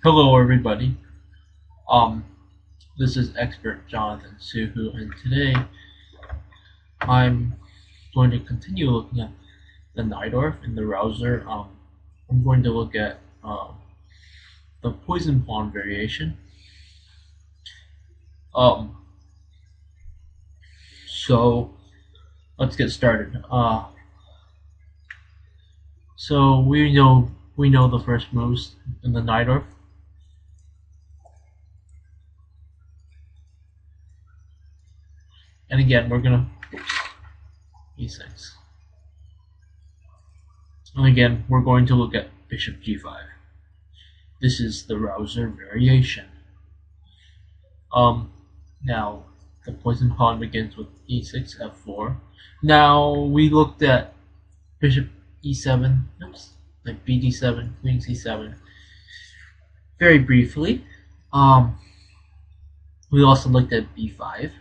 Hello, everybody. Um, this is expert Jonathan Suhu, and today I'm going to continue looking at the Najdorf in the browser. I'm going to look at the poison pawn variation. Um, so let's get started. So we know the first moves in the Najdorf. And again, we're gonna e6. And again, we're going to look at bishop g5. This is the browser variation. Now the poison pawn begins with e6, f4. Now we looked at bishop e7, like bd7, queen c7, very briefly. We also looked at b5,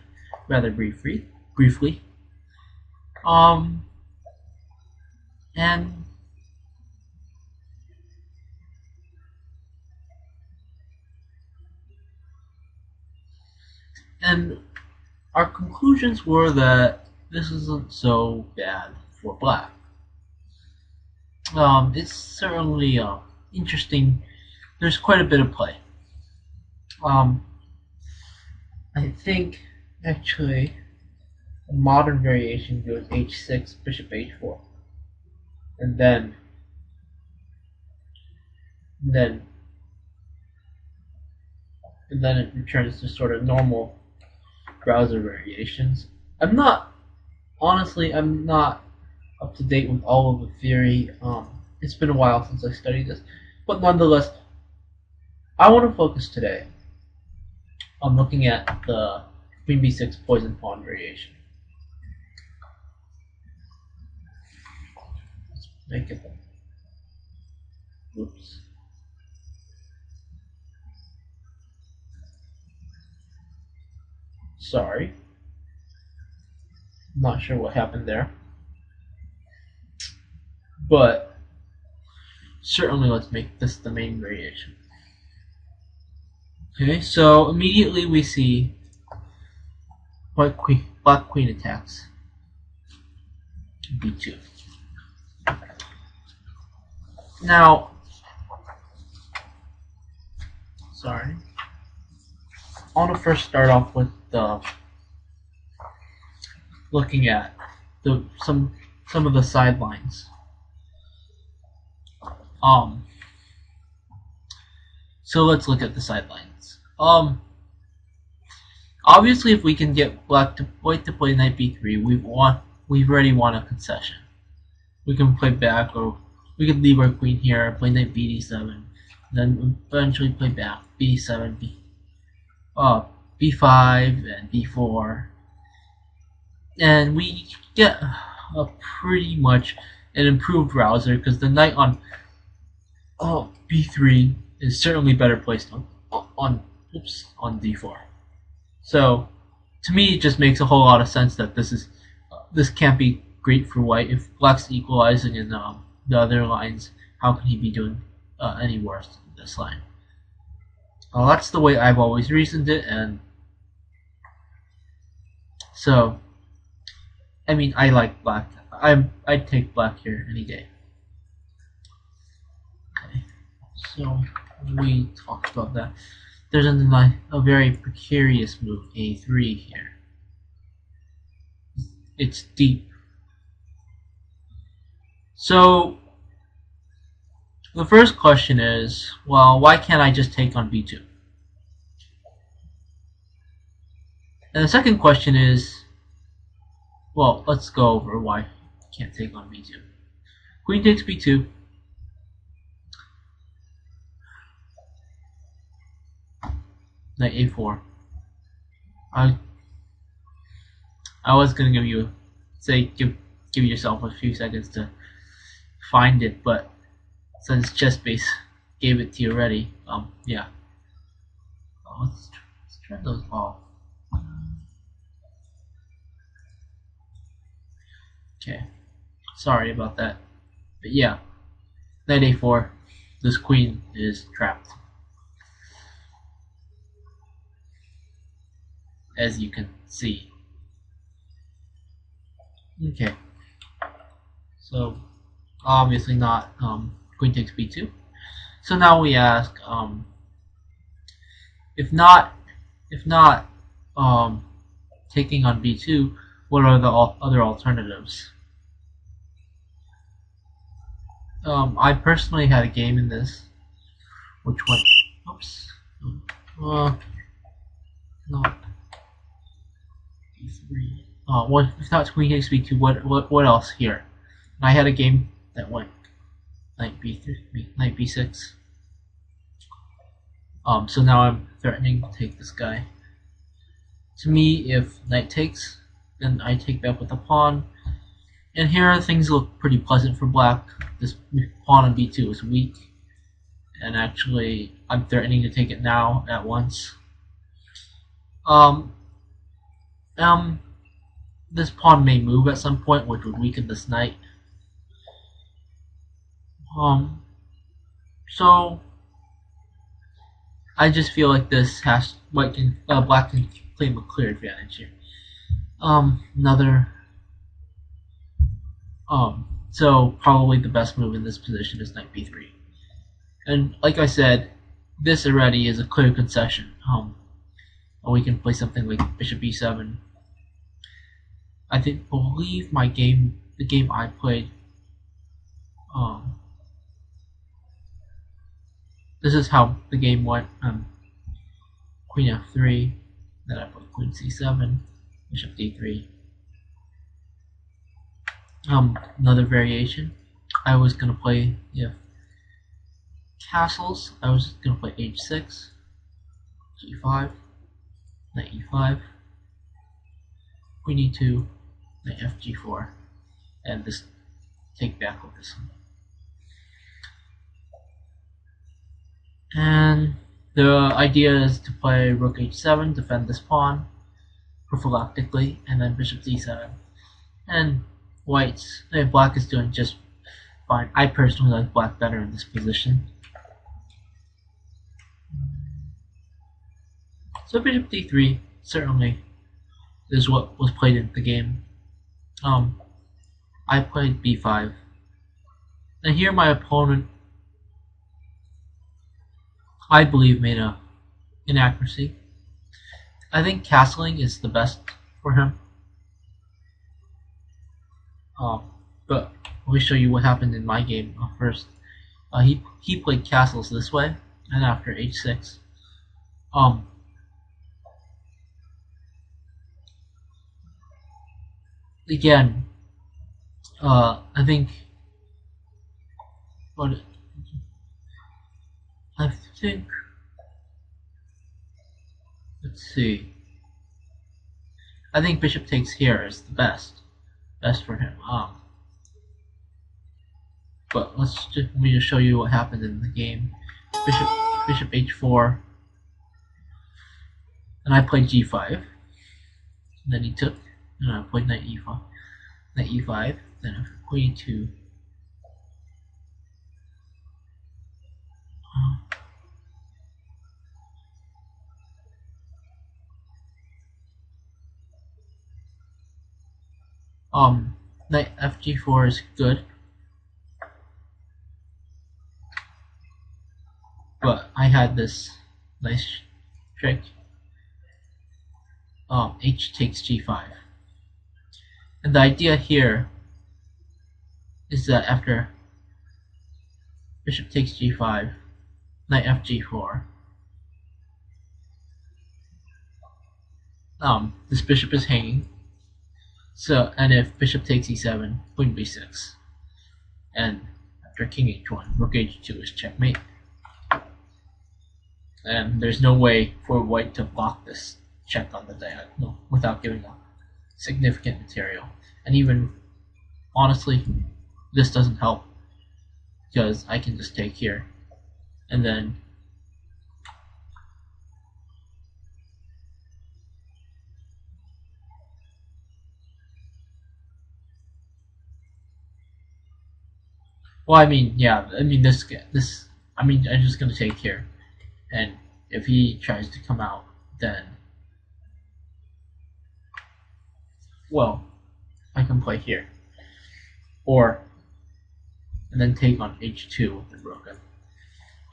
rather briefly. And our conclusions were that this isn't so bad for black. It's certainly interesting. There's quite a bit of play. I think actually a modern variation goes h6, bishop h4, and then it returns to sort of normal browser variations. I'm not up to date with all of the theory. It's been a while since I studied this, but nonetheless, I want to focus today on looking at the queen b6 poison pawn variation. Let's make it. Oops. Sorry. I'm not sure what happened there. But certainly let's make this the main variation. Okay, so immediately we see black queen attacks b2. Now, sorry, I want to first start off with looking at some of the sidelines. So let's look at the sidelines. Obviously, if we can get white to play knight b3, we've already won a concession. We can play back, or we could leave our queen here, play knight bd7, then eventually play back b7, b5, and b4, and we get a pretty much an improved browser because the knight on b3 is certainly better placed on d4. So to me, it just makes a whole lot of sense that this can't be great for white. If black's equalizing in the other lines, how can he be doing any worse in this line? That's the way I've always reasoned it, and so I mean, I like black. I'd take black here any day. Okay, so we talked about that. There's a very precarious move, a3 here. It's deep. So the first question is, well, why can't I just take on b2? And the second question is, well, let's go over why I can't take on b2. Queen takes b2. Knight a4. I was gonna give yourself a few seconds to find it, but since ChessBase gave it to you already, yeah. Let's turn those off. Okay, sorry about that, but yeah, knight a4. This queen is trapped. as you can see. Okay, so obviously not queen takes b2. So now we ask, if not taking on b2, what are the other alternatives? I personally had a game in this which went, oops, not b3. What if not queen takes b2? What else here? I had a game that went knight b3, knight b6. So now I'm threatening to take this guy. To me, if knight takes, then I take back with the pawn. And here things look pretty pleasant for black. This pawn on b2 is weak, and actually I'm threatening to take it now at once. This pawn may move at some point, which would weaken this knight. So I just feel like this has black can claim a clear advantage here. So probably the best move in this position is knight b3. And like I said, this already is a clear concession. We can play something like bishop e7. I believe the game I played, this is how the game went. Queen f3, then I played queen c7, bishop d3. Another variation, I was gonna play castles. I was gonna play h6, g5, knight e5, queen e2, knight fg4, and this take back with this one. And the idea is to play rook h7, defend this pawn prophylactically, and then bishop d7. And black is doing just fine. I personally like black better in this position. So bishop d3 certainly is what was played in the game. I played b5. And here my opponent, I believe, made an inaccuracy. I think castling is the best for him. But let me show you what happened in my game first. He played castles this way, and after h6, again, I think let's see. I think bishop takes here is the best for him. But let me just show you what happened in the game. Bishop h4, and I played g5. And then he took, and I played knight e5, then queen e2. Knight fg4 is good, but I had this nice trick. H takes g5, and the idea here is that after bishop takes g5, knight fg4, this bishop is hanging. So, and if bishop takes e7, queen b6, and after king h1, rook h2 is checkmate. And there's no way for white to block this check on the diagonal without giving up significant material. And even, honestly, this doesn't help, because I can just take here, and then well, I mean, yeah, I mean I'm just gonna take here, and if he tries to come out, then well, I can play here, or and then take on h2 with the rook.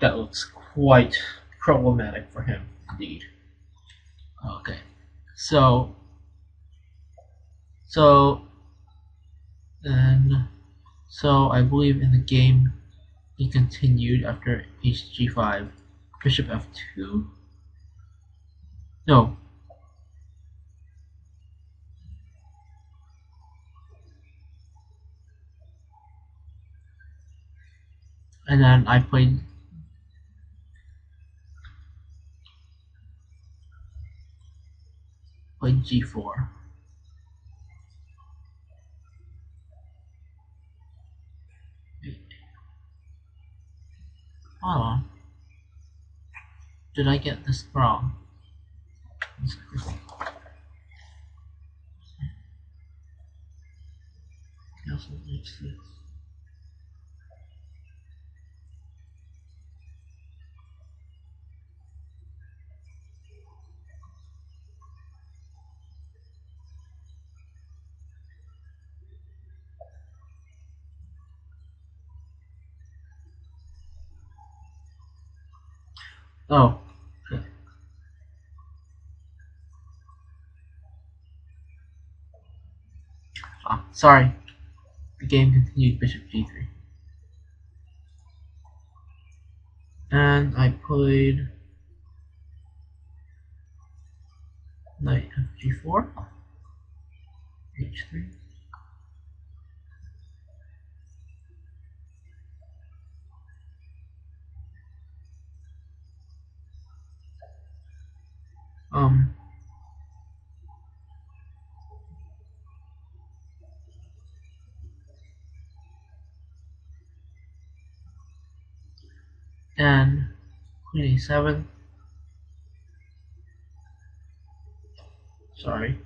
That looks quite problematic for him, indeed. Okay, so so then so I believe in the game he continued after hg5, bishop f2. No, and then I played g4. Hold on, did I get this wrong? Castle h6. Oh, okay. Sorry. The game continued bishop g3. And I played knight fg4, h3. Um, and queen a7. Sorry.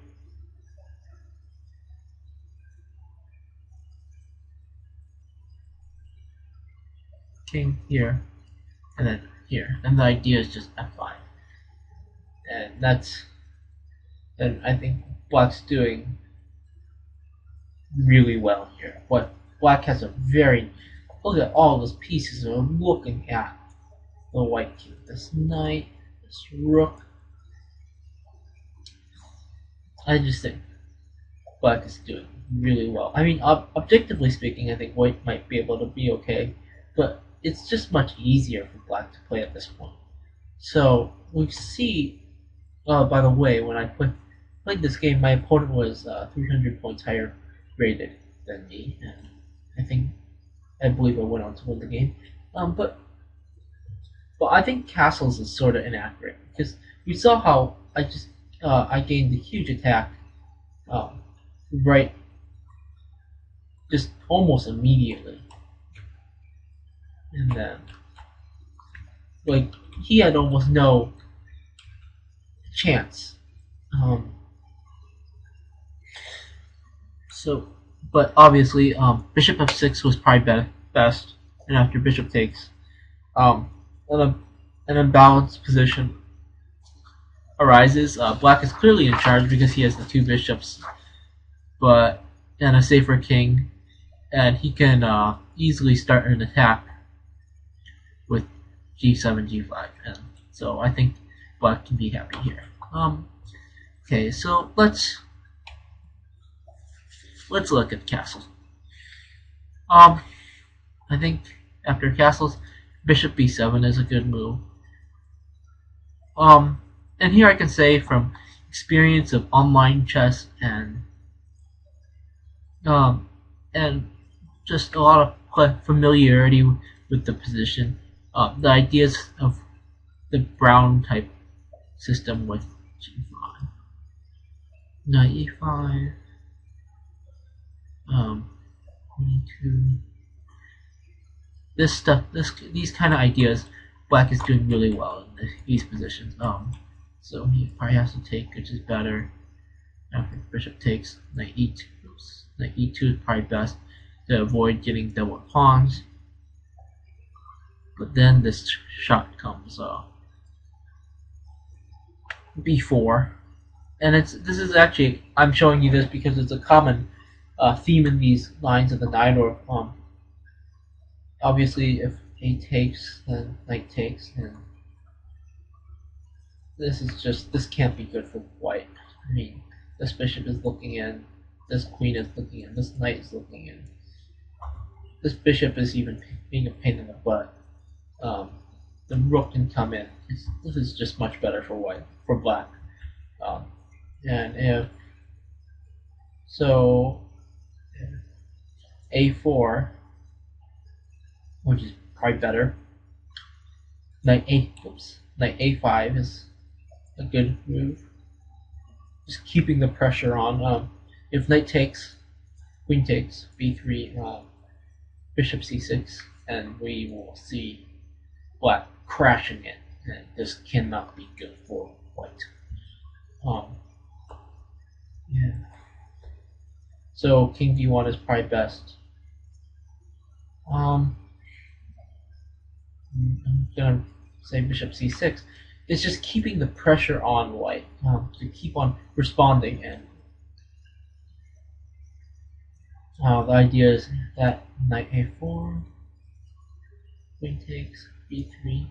King here, and then here. And the idea is just f5. And I think black's doing really well here. But black has a very, look at all those pieces that are looking at the white king. This knight, this rook. I just think black is doing really well. I mean, objectively speaking, I think white might be able to be okay, but it's just much easier for black to play at this point. So we see. By the way, when I played this game, my opponent was 300 points higher rated than me, and I believe I went on to win the game. But I think castles is sort of inaccurate because you saw how I gained a huge attack, um, right, just almost immediately, and then like he had almost no chance. Um, so, but obviously, bishop f6 was probably best, and after bishop takes, um, an imbalanced position arises. Black is clearly in charge because he has the two bishops, but and a safer king, and he can easily start an attack with g7, g5, and so I think black can be happy here. Okay, so let's look at castles. I think after castles, bishop b7 is a good move. And here I can say from experience of online chess um, and just a lot of familiarity with the position, the ideas of the brown type system with g5, knight e5, e2. These kind of ideas, black is doing really well in these positions. So he probably has to take, which is better. After bishop takes, knight e2. Knight e2 is probably best to avoid getting double pawns. But then this shot comes b4, And this is actually, I'm showing you this because it's a common theme in these lines of the Najdorf. Obviously, if a takes, then knight takes, and this can't be good for white. I mean, this bishop is looking in, this queen is looking in, this knight is looking in. This bishop is even being a pain in the butt. The rook can come in. This is just much better for white, for black. And if so, a4, which is probably better. Knight a5 is a good move. Just keeping the pressure on. If knight takes, queen takes, b3, bishop c6, and we will see black crashing it. And this cannot be good for white. Yeah. So king d1 is probably best. I'm gonna say bishop c6. It's just keeping the pressure on white to keep on responding, and the idea is that knight a4, queen takes, b3,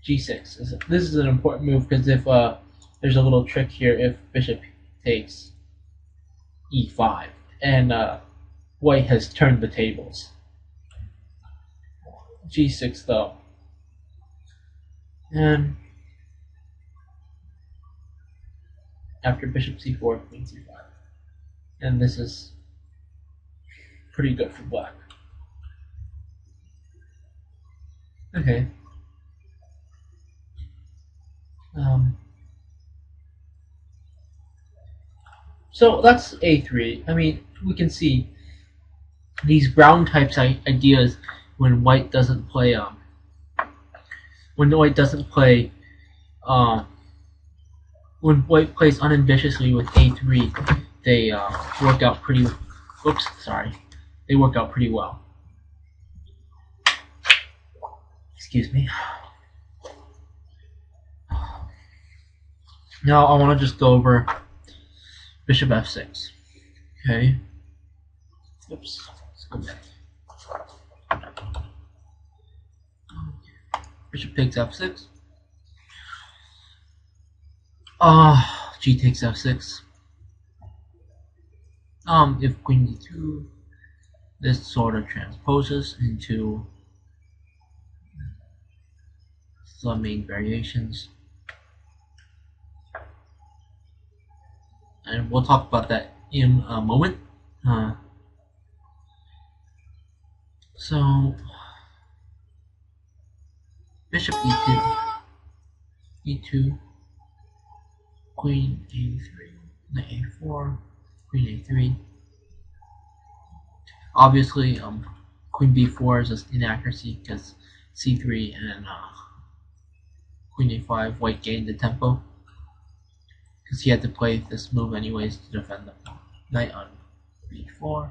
g6. This is an important move because if there's a little trick here, if bishop takes e5, and white has turned the tables. g6 though, and after bishop c4, queen c5, and this is pretty good for black. Okay. So that's a3. I mean, we can see these brown types ideas when white doesn't play when white doesn't play when white plays unambitiously with a3, they work out pretty. Oops, sorry. They work out pretty well. Excuse me. Now I want to just go over bishop f6. Okay. Oops. Let's go back. Bishop takes f6. G takes f6. If queen d2, this sort of transposes into some main variations, and we'll talk about that in a moment. So bishop e2, queen a3, knight a4, queen a3. Obviously, queen b4 is just inaccuracy because c3 and queen a5, white gained the tempo because he had to play this move anyways to defend the knight on b4,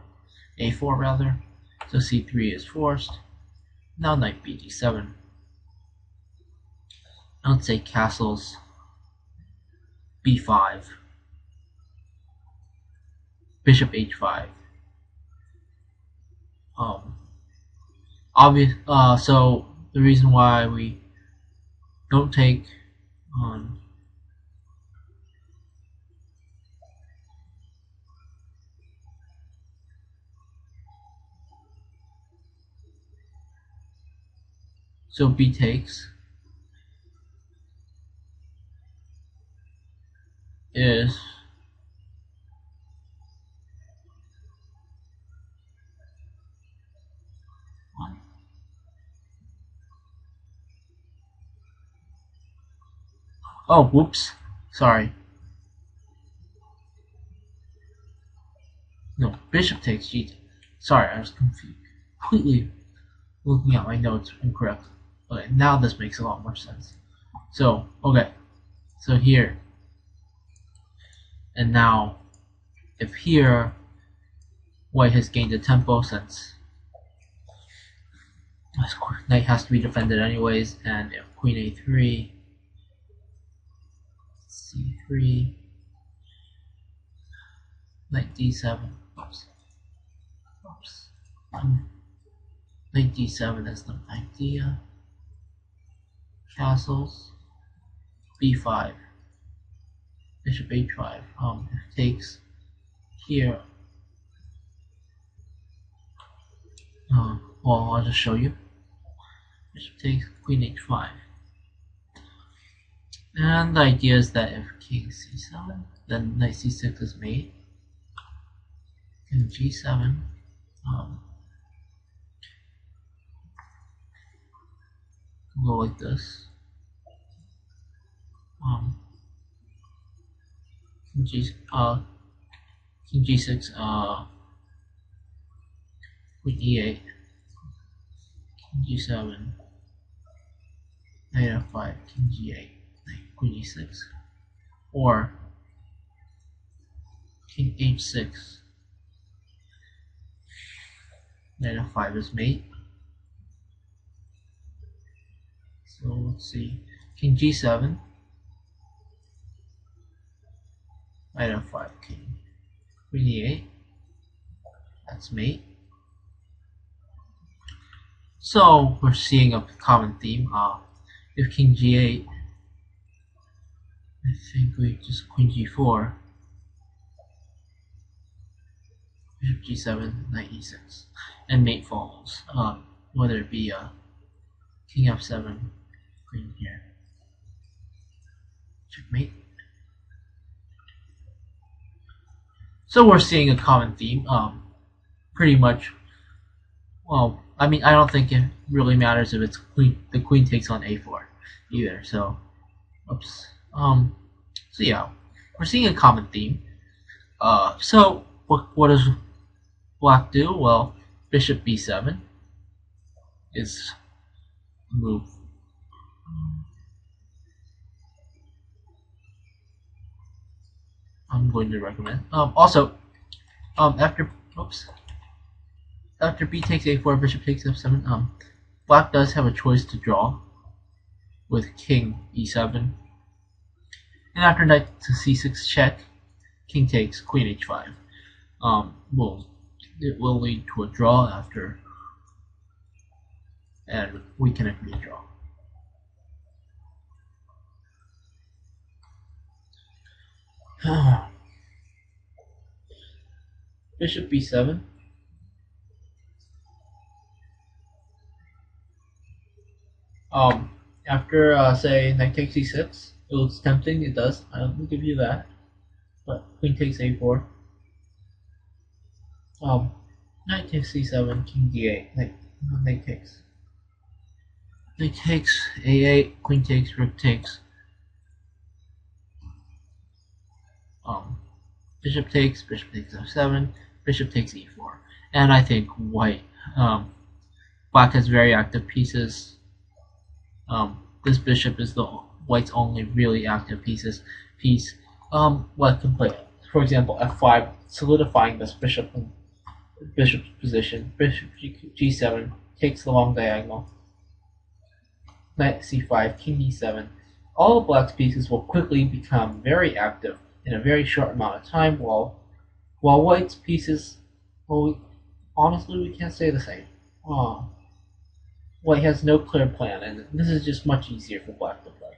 a4 rather. So c3 is forced. Now knight bd7. I would say castles b5, bishop h5. So the reason why we don't take on so b takes is oh, whoops, sorry. No, bishop takes g. Sorry, I was confused. Completely looking at my notes incorrect. Okay, now this makes a lot more sense. So, okay, so here, and now, if here, white has gained a tempo since knight has to be defended anyways, and if queen a3, c3, knight d7. Oops. Knight d7 is the idea. Castles. b5. Bishop h5. Takes here. Well, I'll just show you. Bishop takes, queen h5. And the idea is that if king c7, then knight c6 is made. King g7. Go like this. King g6, queen e8, king g7, knight f5, king g8, queen e6, or king h6, knight f5 is mate. So let's see, king g7, knight f5, king, queen e8, that's mate. So we're seeing a common theme. If king g8, I think we just queen g4, bishop g7, knight e6, and mate follows. Whether it be king f7, queen here, checkmate. So we're seeing a common theme. Pretty much. Well, I mean, I don't think it really matters if it's the queen takes on a4 either. So, oops. So yeah, we're seeing a common theme. So what does black do? Well, bishop b7 is a move. I'm going to recommend. Also, after b takes a4, bishop takes f7, black does have a choice to draw with king e7. And after knight to c6 check, king takes, queen h5. It will lead to a draw after, and we can agree to draw. Bishop b7. After say knight takes e6, it looks tempting. It does. I will give you that. But queen takes a4. Knight takes c7, king d8. Knight takes. Knight takes a8. Queen takes. Rook takes. Bishop takes f7. Bishop takes e4. And I think white. Black has very active pieces. This bishop is the white's only really active piece. What can play, for example, f5, solidifying this bishop's position. Bishop g7 takes the long diagonal. Knight c5, king e7. All of black's pieces will quickly become very active in a very short amount of time, while white's pieces, well, honestly, we can't say the same. White has no clear plan, and this is just much easier for black to play.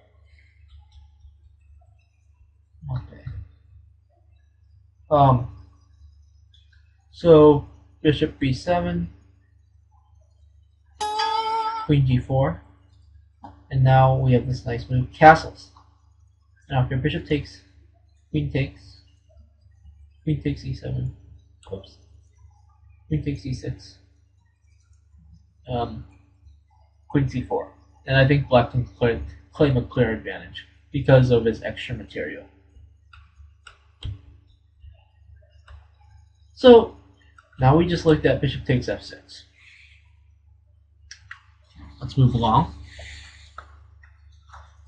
Okay. So bishop b7, queen g4, and now we have this nice move, castles. Now after bishop takes, queen takes e7, whoops, queen takes e6, queen c4, and I think black can claim a clear advantage because of his extra material. So now we just looked at bishop takes f6. Let's move along.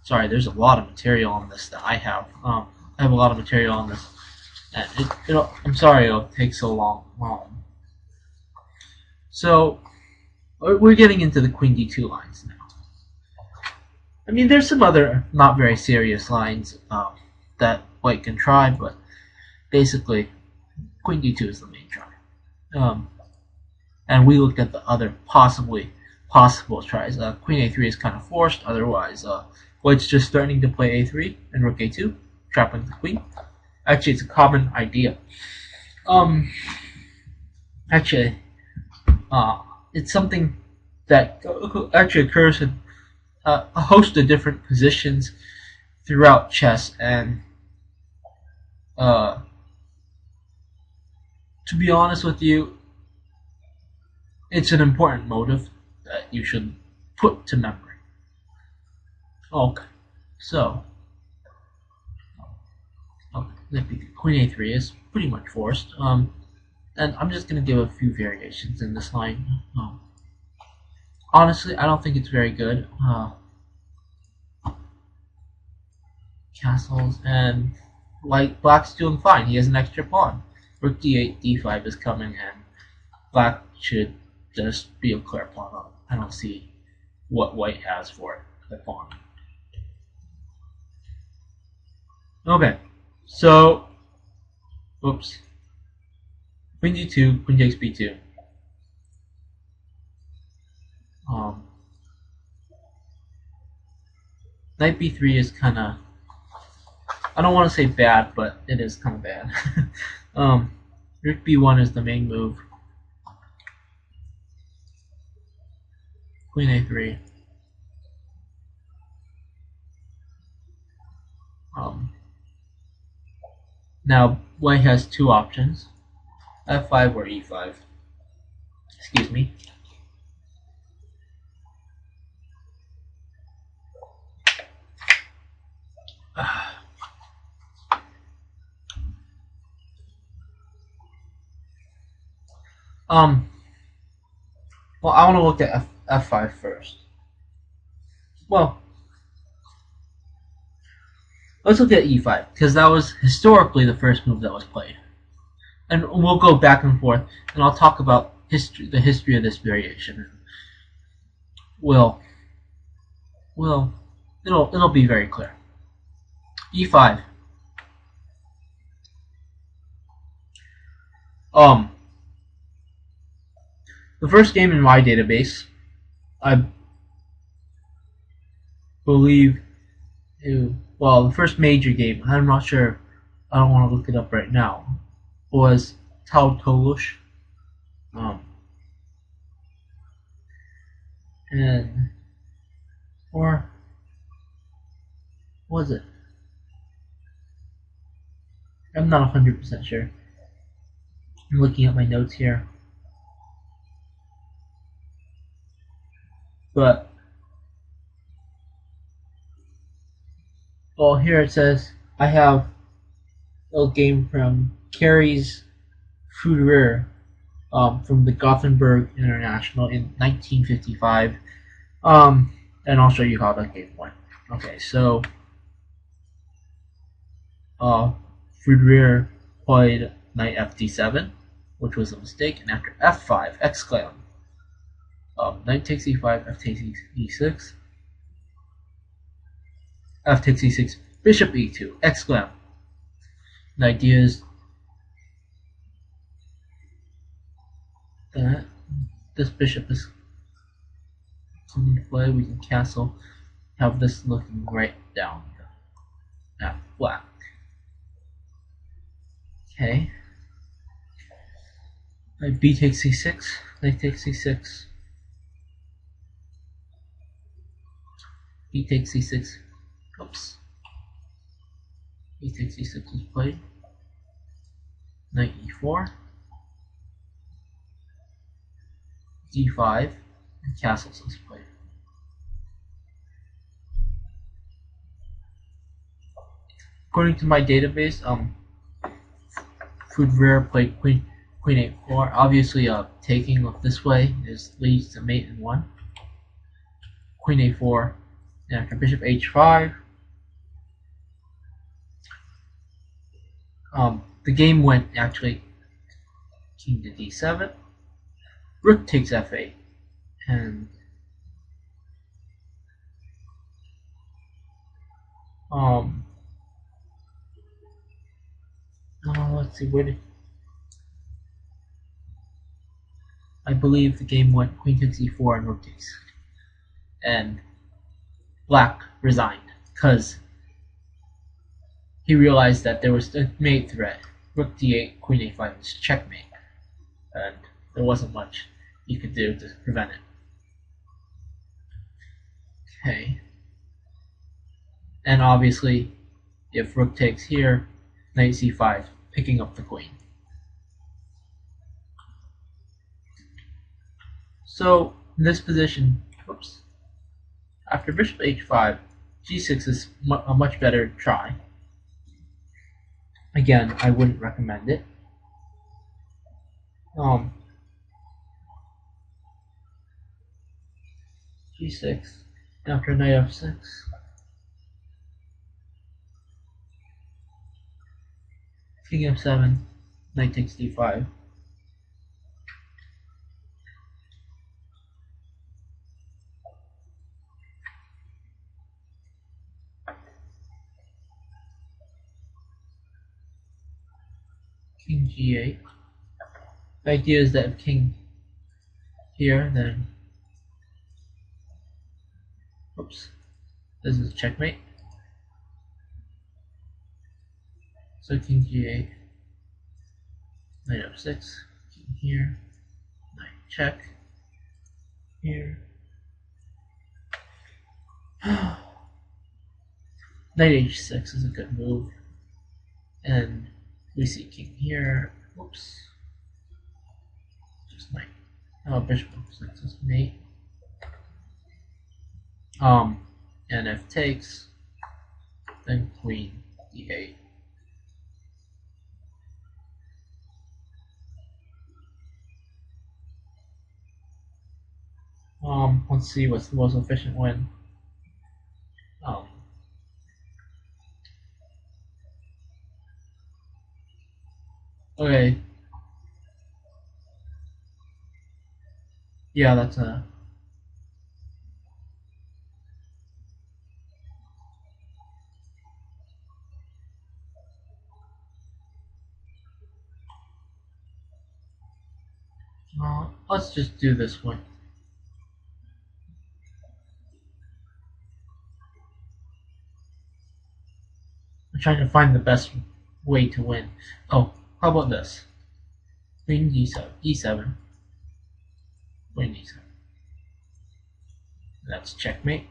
Sorry, there's a lot of material on this that I have. I have a lot of material on this, and I'm sorry it'll take so long. So we're getting into the queen d2 lines now. I mean, there's some other not very serious lines that white can try, but basically queen d2 is the main try. And we looked at the other possible tries. Queen a3 is kind of forced, otherwise white's just starting to play a3 and rook a2, trapping the queen. Actually, it's a common idea. Actually, it's something that actually occurs in a host of different positions throughout chess, and to be honest with you, it's an important motive that you should put to memory. Okay, so queen a3 is pretty much forced, and I'm just going to give a few variations in this line. Honestly, I don't think it's very good. Castles, and black's doing fine. He has an extra pawn. Rook d8, d5 is coming, and black should just be a clear pawn up. I don't see what white has for it, the pawn. Okay, so, oops. Queen d2, queen takes b2. Knight b3 is kind of, I don't want to say bad, but it is kind of bad. Rook b1 is the main move. Queen a3. Now white has two options: f5 or e5. Excuse me. Well, I want to look at f5 first. Well, let's look at e5, because that was historically the first move that was played. And we'll go back and forth, and I'll talk about the history of this variation. It'll be very clear. e5. The first game in my database, I believe, well, the first major game, I'm not sure, I don't want to look it up right now, was Tautolush. Or was it? I'm not 100% sure. I'm looking at my notes here. But, well, here it says I have a game from Carrie's Fouderer from the Gothenburg International in 1955. And I'll show you how that game went. Okay, so Fouderer played knight fd7, which was a mistake, and after f5, exclam. Knight takes e5, f takes e6, f takes e6, bishop e2, exclam. The idea is that this bishop is coming to play. We can castle, have this looking right down at black. Okay. Knight b takes c6, knight takes c6. B takes c6. Oops. B takes c6 is played. Knight e4. d5. And castles is played. According to my database, Fouderer played queen a4. Obviously, taking this way leads to mate in 1. Queen a4. And after bishop h5, the game went actually king to d7, rook takes f8, and let's see, where did I believe the game went queen takes e4 and rook takes, and black resigned because he realized that there was a mate threat. Rook d8, queen a5 was checkmate, and there wasn't much he could do to prevent it. Okay, and obviously, if rook takes here, knight c5, picking up the queen. So in this position, oops, after bishop h5, g6 is a much better try. Again, I wouldn't recommend it. G6 after knight f6. King f7, knight takes d5. King g8. The idea is that if king here, then oops, this is checkmate. So king g8, knight f6, king here, knight check, here. Knight h6 is a good move, and we see king here. Whoops, just knight. Oh, bishop f6 is mate. And if takes, then queen d8. Let's see what's the most efficient win. Okay. Yeah, that's a. Let's just do this one. I'm trying to find the best way to win. Oh, how about this? Queen d7, e7, queen d7. That's checkmate.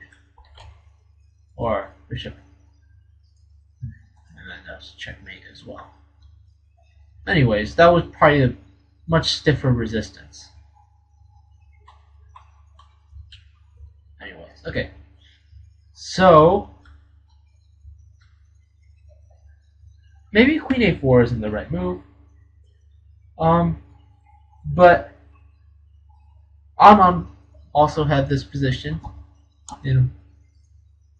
Or bishop, and then that's checkmate as well. Anyways, that was probably a much stiffer resistance. Anyways, okay. So maybe queen a4 isn't the right move. But Anand also had this position.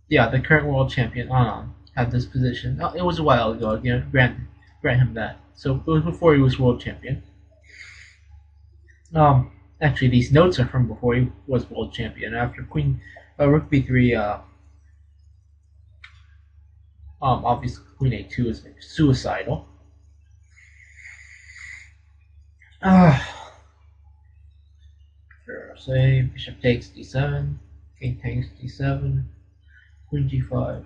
Yeah, the current world champion Anand had this position. It was a while ago. Grant him that. So it was before he was world champion. Actually, these notes are from before he was world champion. After Queen Rook b3, obviously Queen a2 is suicidal. Sure, say bishop takes d7, king takes d7, queen g5,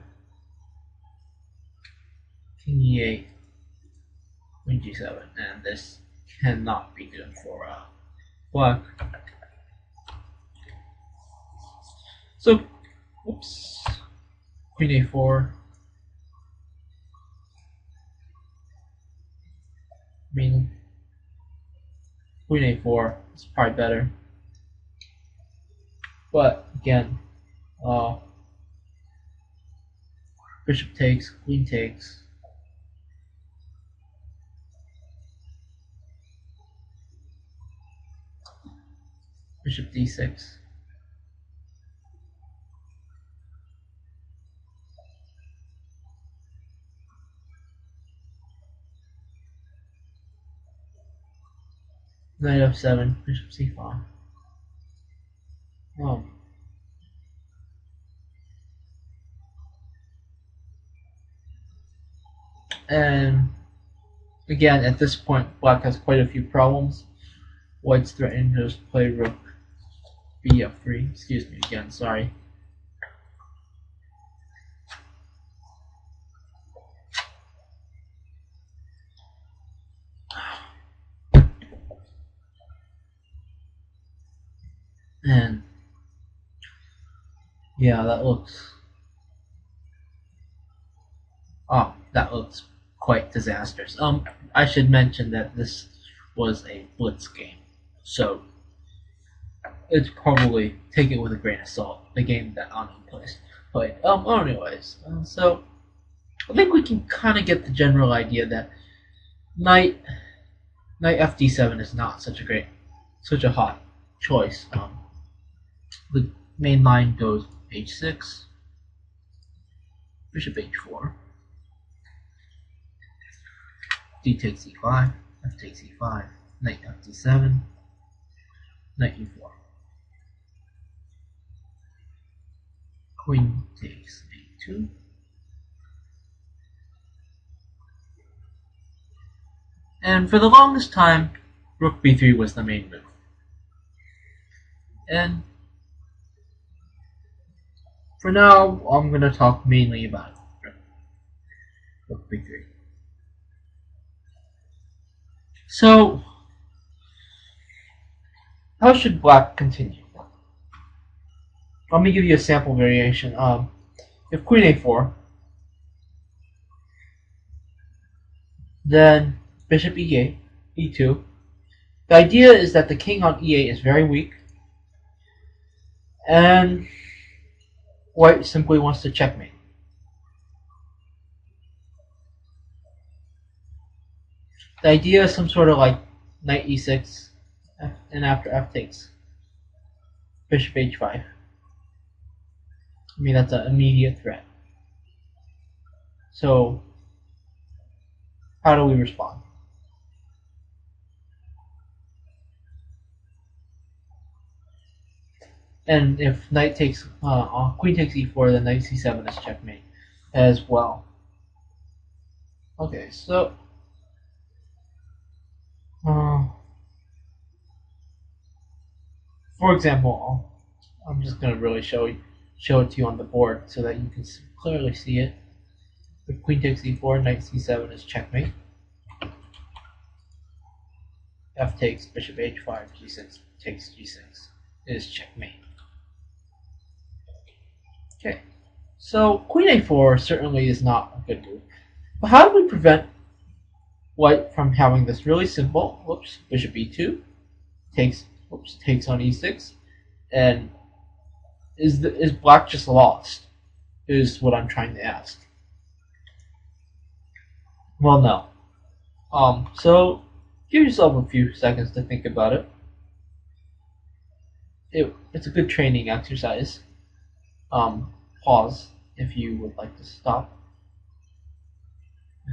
king e8, queen g7, and this cannot be good for black. So, whoops, queen a4. I mean, queen a4 is probably better. But again, bishop takes, queen takes. Bishop d6. Knight f7, bishop c5. And Again, at this point, black has quite a few problems. White's threatening to just play rook bf3. Excuse me again, sorry. And yeah, that looks quite disastrous. I should mention that this was a blitz game, so it's probably take it with a grain of salt. The game that Anand played. Anyways, so I think we can kind of get the general idea that knight fd7 is not such a hot choice. The main line goes h6, bishop h4, d takes e5, f takes e5, knight fd7, knight e4, queen takes a2, and for the longest time, rook b3 was the main move. And for now, I'm going to talk mainly about rook b3. So, how should black continue? Let me give you a sample variation. If queen a4, then bishop e8, e2. The idea is that the king on e8 is very weak, and white simply wants to checkmate. The idea is some sort of like knight e6, and after f takes bishop h5. I mean, that's an immediate threat. So, how do we respond? And if knight takes, queen takes e4, then knight c7 is checkmate as well. Okay, so for example, I'm just going to really show it to you on the board so that you can clearly see it. If queen takes e4, knight c7 is checkmate. F takes bishop h5, g6 takes g6 is checkmate. Okay, so queen a4 certainly is not a good move. But how do we prevent white from having this really simple, bishop e2 takes on e6, and is black just lost? Is what I'm trying to ask. Well, no. So give yourself a few seconds to think about it. It's a good training exercise. Pause if you would like to stop.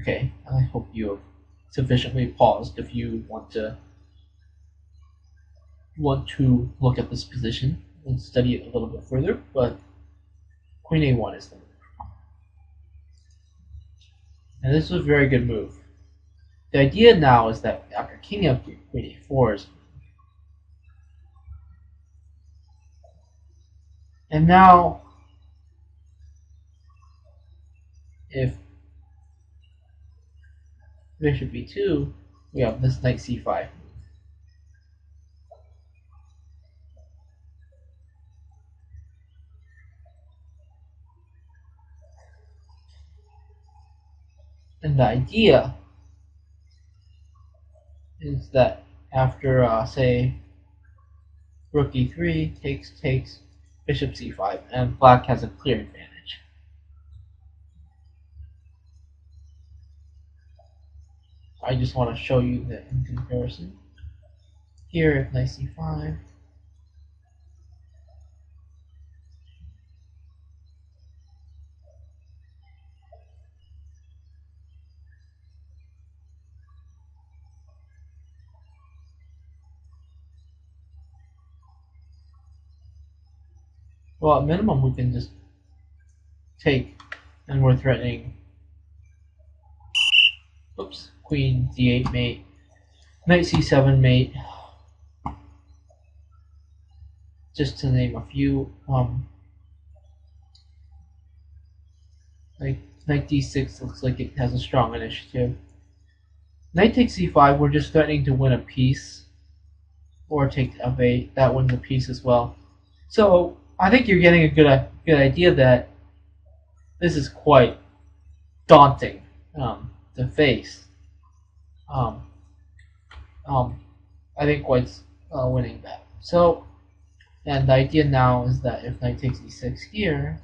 Okay, I hope you have sufficiently paused if you want to look at this position and study it a little bit further, but queen a1 is the move. And this was a very good move. The idea now is that after king f3, queen a4 is, and now if bishop e2, we have this knight c5 move. And the idea is that after, say, rook e3 takes bishop c5, and black has a clear advantage. I just want to show you that in comparison. Here, if knight c5, well, at minimum, we can just take, and we're threatening Oops, queen d8 mate, knight c7 mate, just to name a few. Like knight d6 looks like it has a strong initiative. Knight takes c5, we're just threatening to win a piece, or take f8, that wins a piece as well. So I think you're getting a good idea that this is quite daunting to face. Um, I think White's winning that. So, and the idea now is that if knight takes e6 here,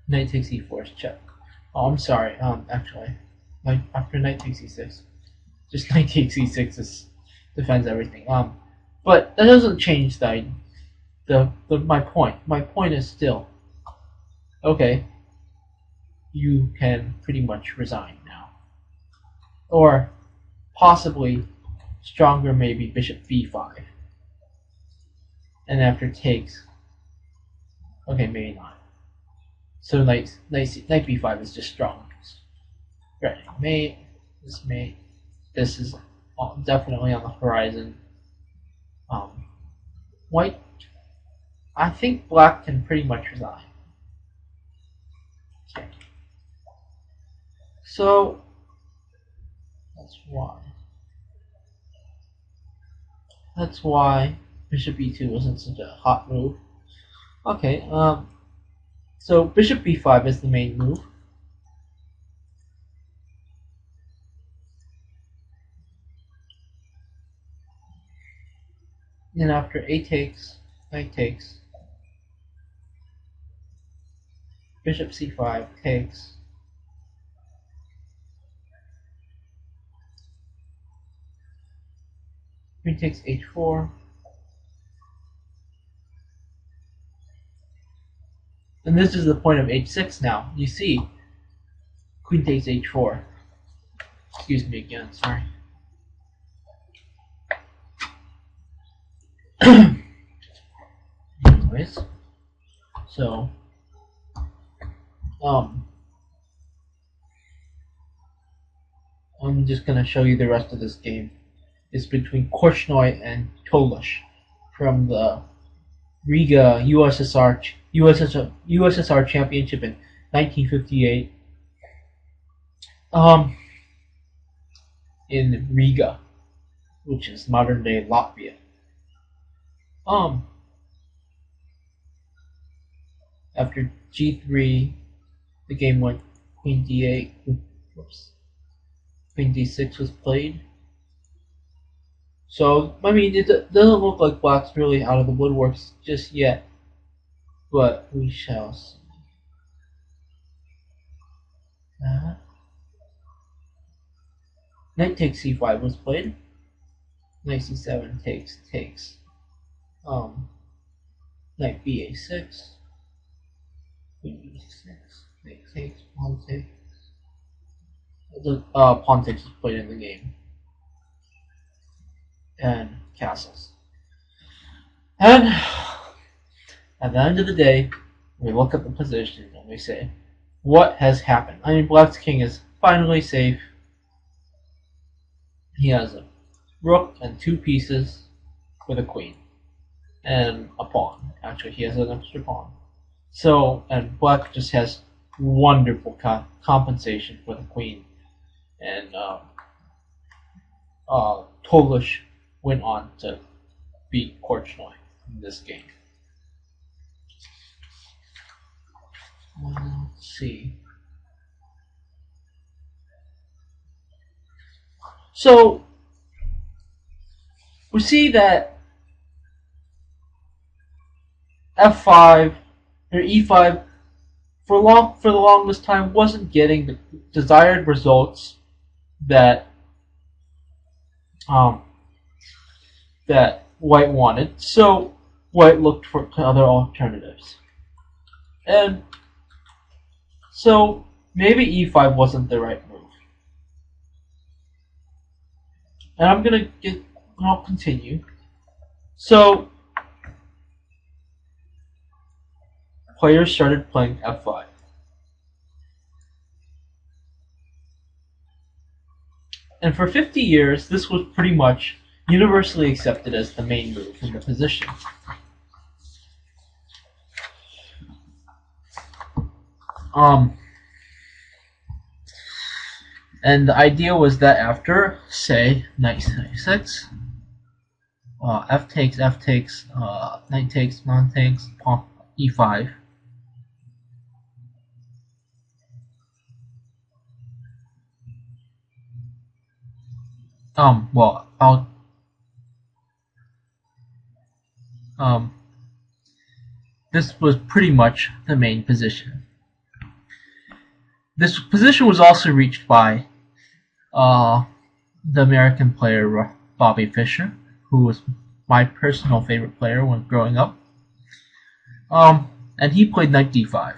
knight takes e4 is check. Oh, I'm sorry. Actually, after knight takes e6, just knight takes e6 is defends everything. But that doesn't change my point. My point is still, okay, you can pretty much resign now, or possibly stronger, maybe bishop b5, and after takes, okay, maybe not. So knight b5 is just strong. Right, mate, this is definitely on the horizon. White, I think black can pretty much resign. Okay. So that's why bishop e2 wasn't such a hot move. Okay, so bishop b5 is the main move. And after a takes, knight takes, bishop c5 takes, queen takes h4, and this is the point of h6 now. You see, queen takes h4. Excuse me again, sorry. Anyways, so I'm just gonna show you the rest of this game. It's between Korchnoi and Tolush from the Riga USSR Championship in 1958. In Riga, which is modern day Latvia. After g3, the game went queen d8. Whoops. Queen d6 was played. So, I mean, it doesn't look like black's really out of the woodworks just yet, but we shall see. Knight takes c5 was played. Knight c7 takes. Knight ba6. Queen e6. Knight takes. Pawn takes. The pawn takes was played in the game. And castles. And at the end of the day, we look at the position and we say, what has happened? I mean, black's king is finally safe. He has a rook and two pieces with a queen and a pawn. Actually, he has an extra pawn. So, and black just has wonderful compensation for the queen. And Tolush went on to beat Korchnoi in this game. Let's see. So we see that f5 or e5 for the longest time wasn't getting the desired results that that white wanted. So white looked for other alternatives, and so maybe e5 wasn't the right move. And I'll continue. So players started playing f5. And for 50 years, this was pretty much universally accepted as the main move in the position. And the idea was that after, say, knight c6, f takes, knight takes, pawn takes, pawn e5. Well, this was pretty much the main position. This position was also reached by the American player Bobby Fischer, who was my personal favorite player when growing up. And he played knight d5.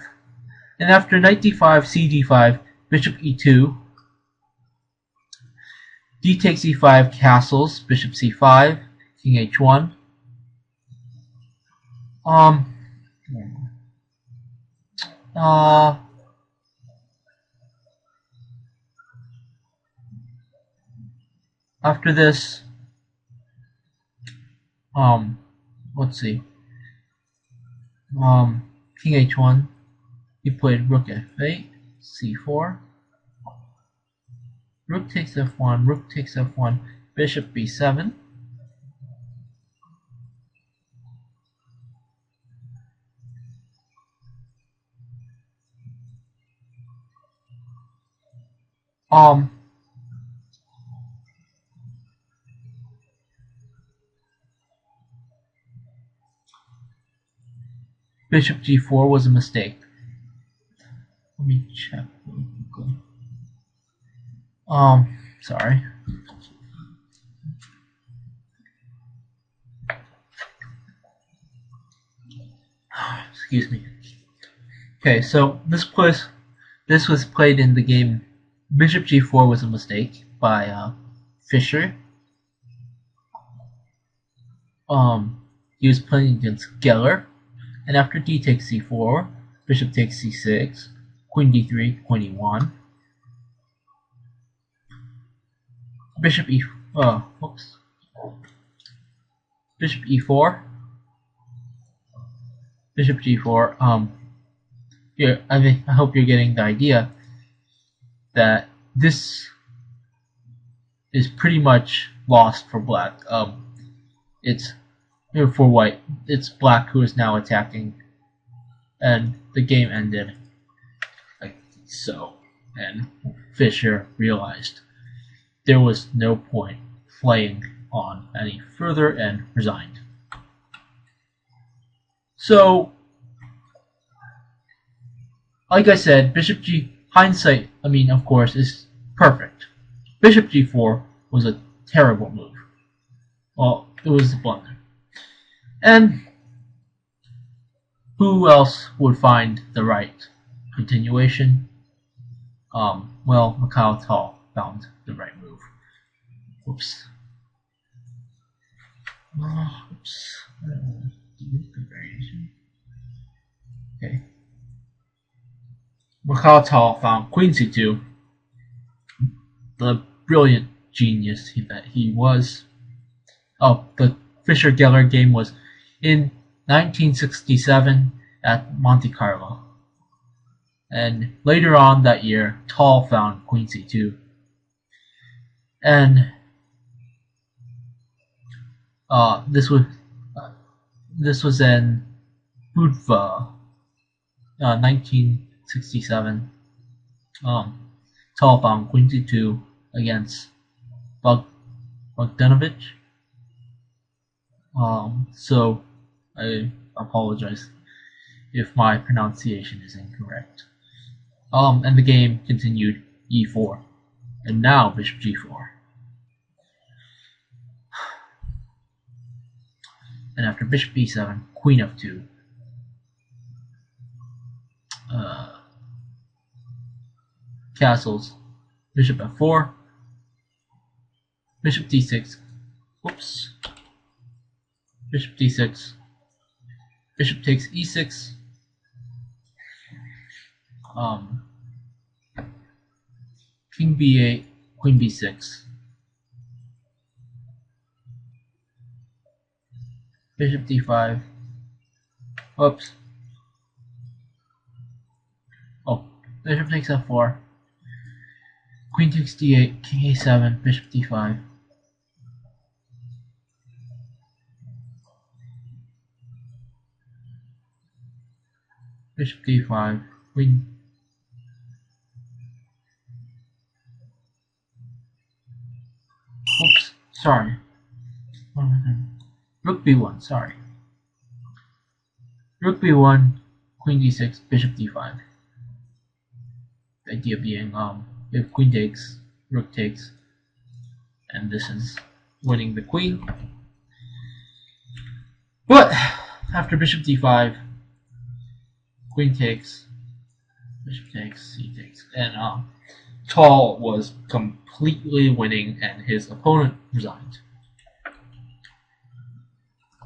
And after knight d5, c d5, bishop e2, d takes e5, castles, bishop c5, king h1. After this, let's see. King h1. He played rook f8, c4. Rook takes f1, rook takes f1, bishop b7. Bishop g4 was a mistake. Let me check really quickly. Sorry. Excuse me. Okay, so this was played in the game. Bishop g4 was a mistake by Fischer. He was playing against Geller, and after d takes c4, bishop takes c6, queen d3, queen e1, bishop bishop e4, bishop g4. Here, I hope you're getting the idea that this is pretty much lost for black. It's for white. It's black who is now attacking, and the game ended like so. And Fischer realized there was no point playing on any further and resigned. So, like I said, hindsight, of course, is perfect. Bishop g4 was a terrible move. Well, it was a blunder. And who else would find the right continuation? Well, Mikhail Tal found the right move. Oops. Oops. Okay. Mikhail Tal found queen c2. The brilliant genius that he was. Oh, the Fischer-Geller game was in 1967 at Monte Carlo. And later on that year, Tal found queen c2. And this was in Budva, 1967. Tal found queen c2 against Bogdanovich. So I apologize if my pronunciation is incorrect. And the game continued e4, and now bishop g4. And after bishop b7, queen f2. Castles, bishop f4, bishop d6. Whoops. Bishop d6. Bishop takes e6. Um, King b8, Queen b6, Bishop d5. Oops. Oh, Bishop takes f4. Queen takes d8, King a7, Bishop d5. Bishop d5, Queen. Oops, sorry. Rook b1, sorry. Rook b1, Queen d6, Bishop d5. The idea being, if Queen takes, Rook takes, and this is winning the Queen. But after Bishop d5, Queen takes, Bishop takes, C takes, and Tall was completely winning, and his opponent resigned.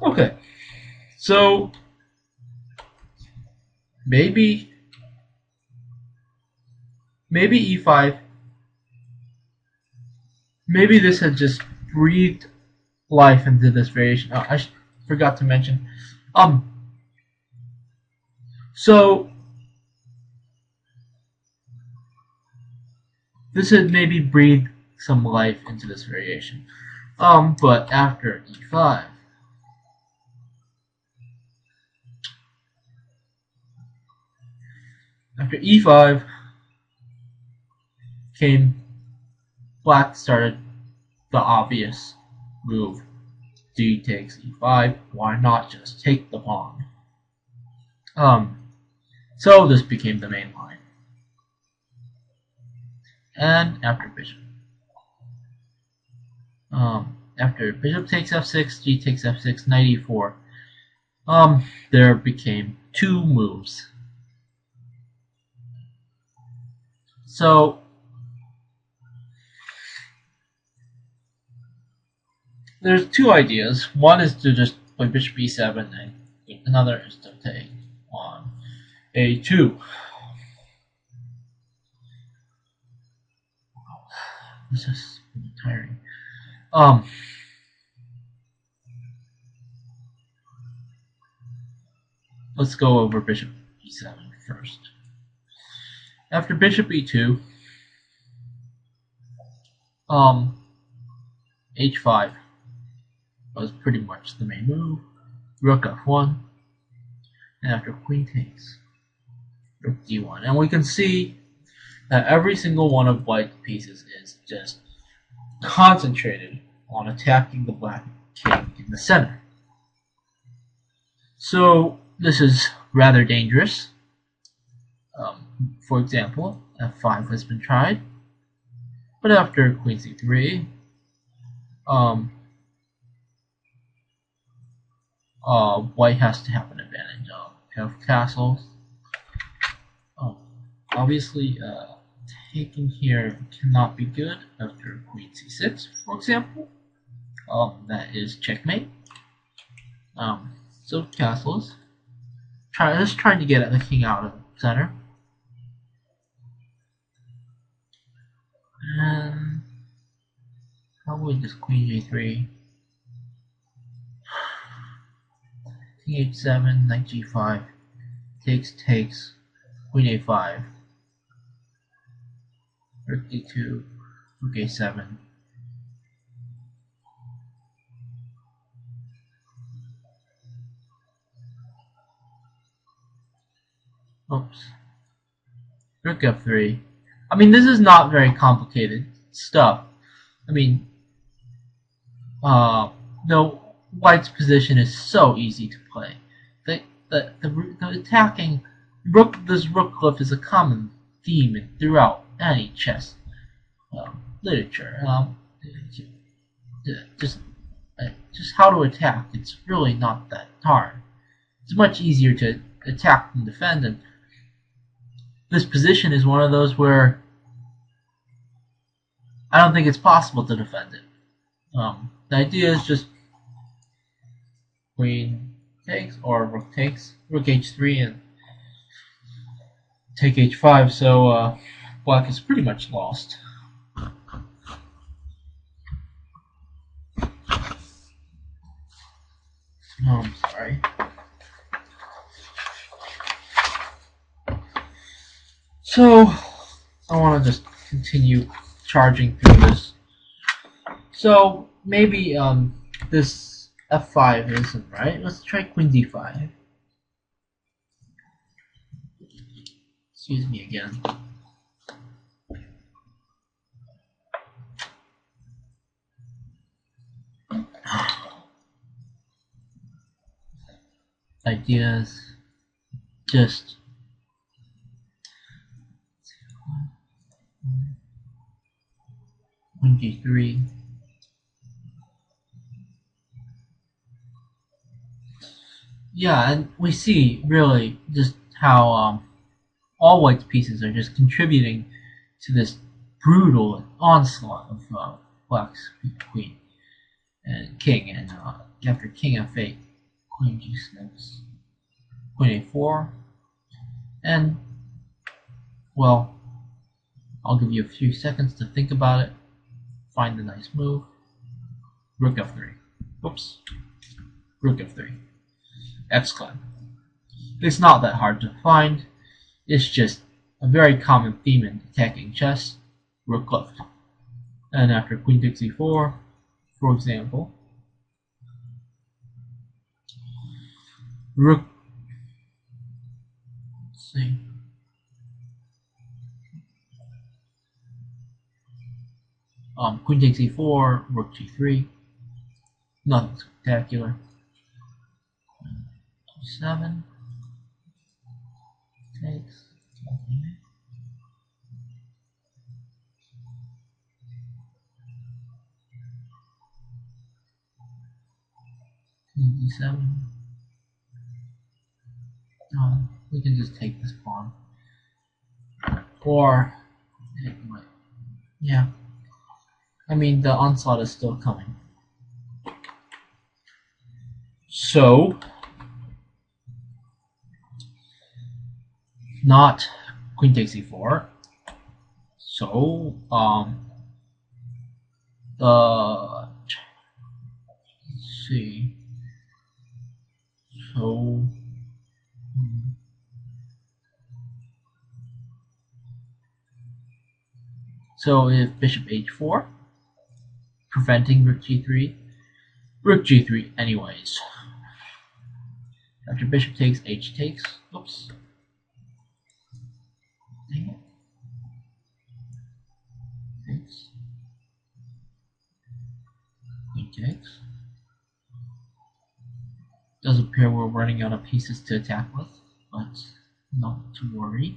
Okay, so maybe e5. Maybe this had just breathed life into this variation. Oh, I forgot to mention. So this had maybe breathed some life into this variation. But after e5, Black started the obvious move. D takes e5. Why not just take the pawn? So this became the main line. And after bishop takes f6, G takes f6, knight e4, there became two moves. So there's two ideas. One is to just play bishop e7, and another is to take on a2. This is tiring. Let's go over bishop e7 first. After bishop e2, h5 was pretty much the main move. Rook f1, and after queen takes, rook d1, and we can see that every single one of white's pieces is just concentrated on attacking the black king in the center. So this is rather dangerous. For example, f5 has been tried, but after queen c3, white has to have an advantage of castles. Obviously, taking here cannot be good after queen c6, for example. That is checkmate. So castles. Just trying to get the king out of the center. And probably just queen g3. King h7, knight g5. Takes. Queen a5. Rook d2. Rook a7. Oops. Rook f3. I mean, this is not very complicated stuff. I mean, no, white's position is so easy to play. The attacking this rook cliff is a common theme throughout any chess literature. Just how to attack. It's really not that hard. It's much easier to attack than defend, and this position is one of those where I don't think it's possible to defend it. The idea is just queen takes or rook takes, rook h3, and take h5, so black is pretty much lost. Oh, I'm sorry. So I want to just continue charging through this. So maybe this f5 isn't right. Let's try queen d5. Excuse me again. Ideas just queen g3. Yeah, and we see really just how all white's pieces are just contributing to this brutal onslaught of black's queen and king, and after king f8, queen g6, queen a4, and well, I'll give you a few seconds to think about it, find a nice move. Rook f3. Whoops. Rook f3. Exclam. It's not that hard to find. It's just a very common theme in attacking chess. Rook left. And after queen takes e4, for example, rook. Let's see. Queen takes e4, rook g3. Nothing spectacular. 7 takes. d7. We can just take this pawn. Or it might. Yeah. I mean, the onslaught is still coming. So, not queen takes e4. So, let's see. So, if bishop h4, preventing rook g3 anyways. After bishop takes, h takes. Oops. Dang it. Takes. Queen takes. Does appear we're running out of pieces to attack with, but not to worry.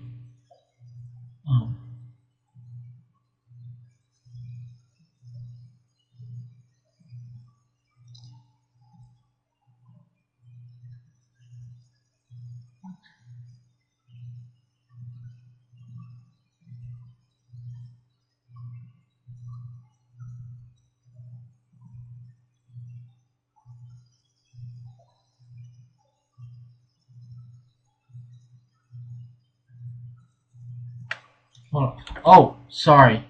Oh, sorry.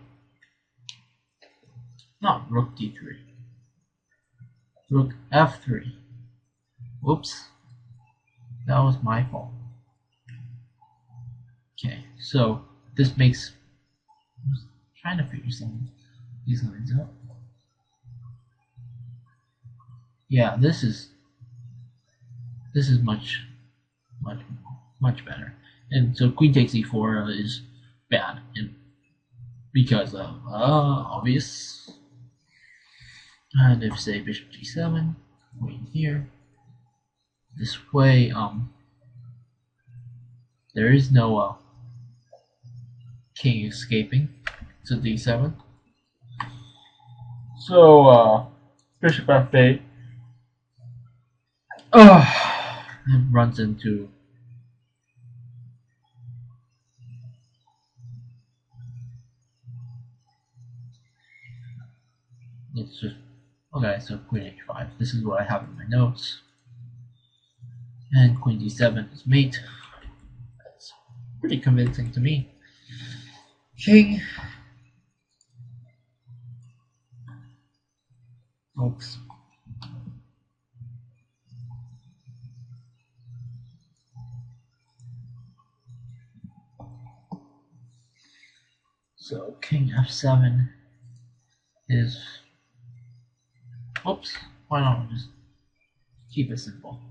Not rook d3. Rook f3. Whoops. That was my fault. Okay, so this makes. I'm trying to figure some of these lines out. Yeah, this is much better. And so queen takes e4 is bad, and because of obvious. And if say bishop g7, queen here, this way there is no king escaping to d7. So bishop f8 it runs into it's just okay, so queen h5. This is what I have in my notes. And queen d7 is mate. That's pretty convincing to me. King. Oops. So king f7 is. Oops. Why not just keep it simple?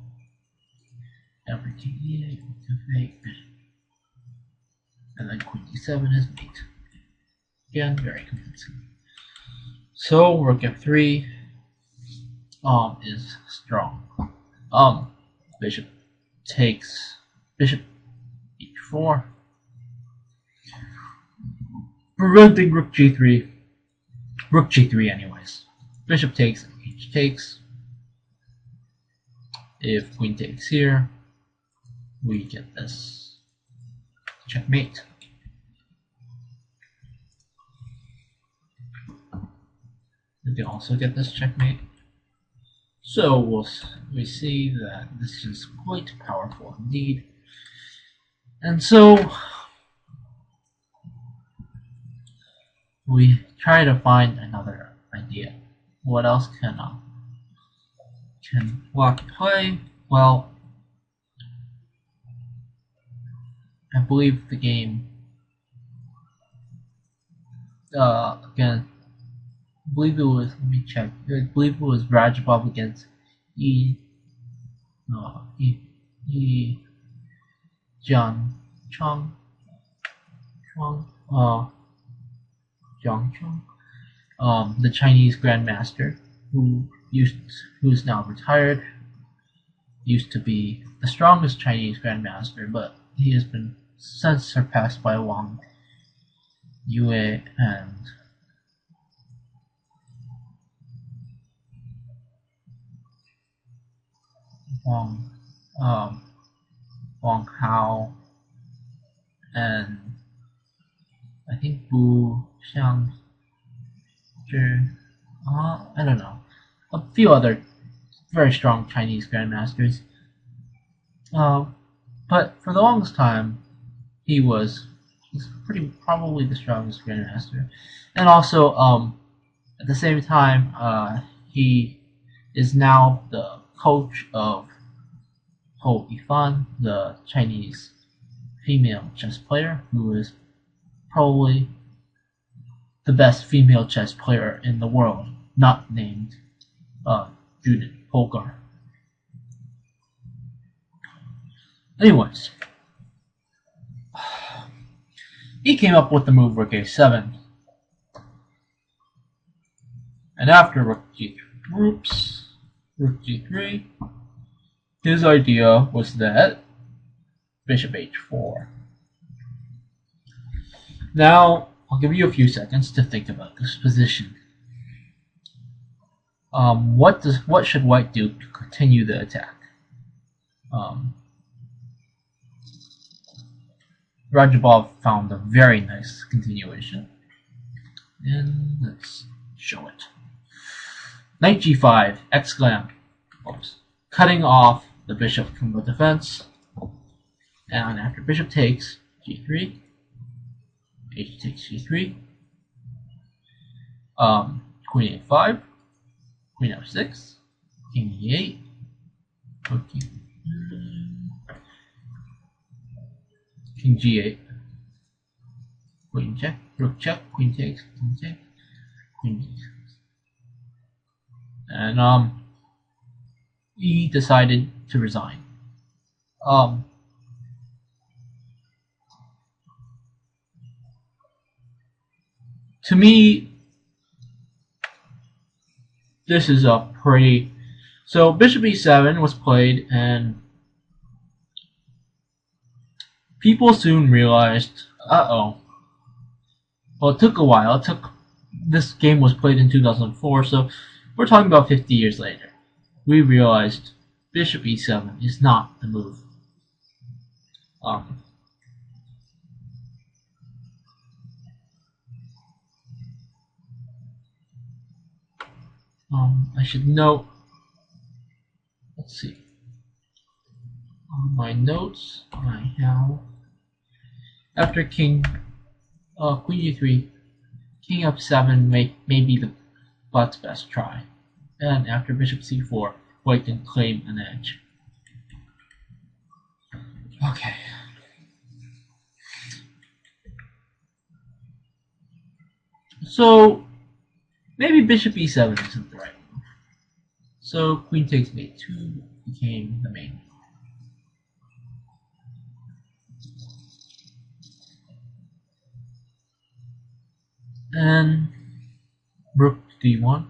Every king e8, f8, and then queen d7 is mate. Again, very convincing. So rook f3 is strong. Bishop takes bishop h4. Preventing rook g3. Rook g3 anyways. Bishop takes, h takes. If queen takes here, we get this checkmate. We can also get this checkmate. So we see that this is quite powerful indeed. And so we try to find another idea. What else can Black play? Well, I believe the game again. I believe it was. Let me check. I believe it was Rajabov against Jiang Chong Jiang Chong, the Chinese grandmaster who's now retired. Used to be the strongest Chinese grandmaster, but he has been since surpassed by Wang Yue and Wang Hao, and I think Bu Xiang I don't know, a few other very strong Chinese grandmasters. But for the longest time, he's probably the strongest grandmaster, and also at the same time, he is now the coach of Hou Yifan, the Chinese female chess player, who is probably the best female chess player in the world, not named Judith Polgar. Anyways, he came up with the move rook a7, and after rook g3, his idea was that bishop h4. Now, I'll give you a few seconds to think about this position. What should white do to continue the attack? Rajabov found a very nice continuation, and let's show it. Knight g5, exclam, cutting off the bishop from the defense, and after bishop takes g3, h takes g3, queen a5, queen f6, king e8, king g8, queen check, rook check, queen takes, king check, queen d6. And he decided to resign. To me, this is a pretty... So bishop e7 was played, and people soon realized, well, it took a while. This game was played in 2004, so we're talking about 50 years later. We realized bishop e7 is not the move. I should note, let's see, on my notes I have After Queen G3, King F7 may be the black's best try, and after Bishop C4, White can claim an edge. Okay. So maybe Bishop E7 isn't the right move. So Queen takes A2 became the main. And Rook D1.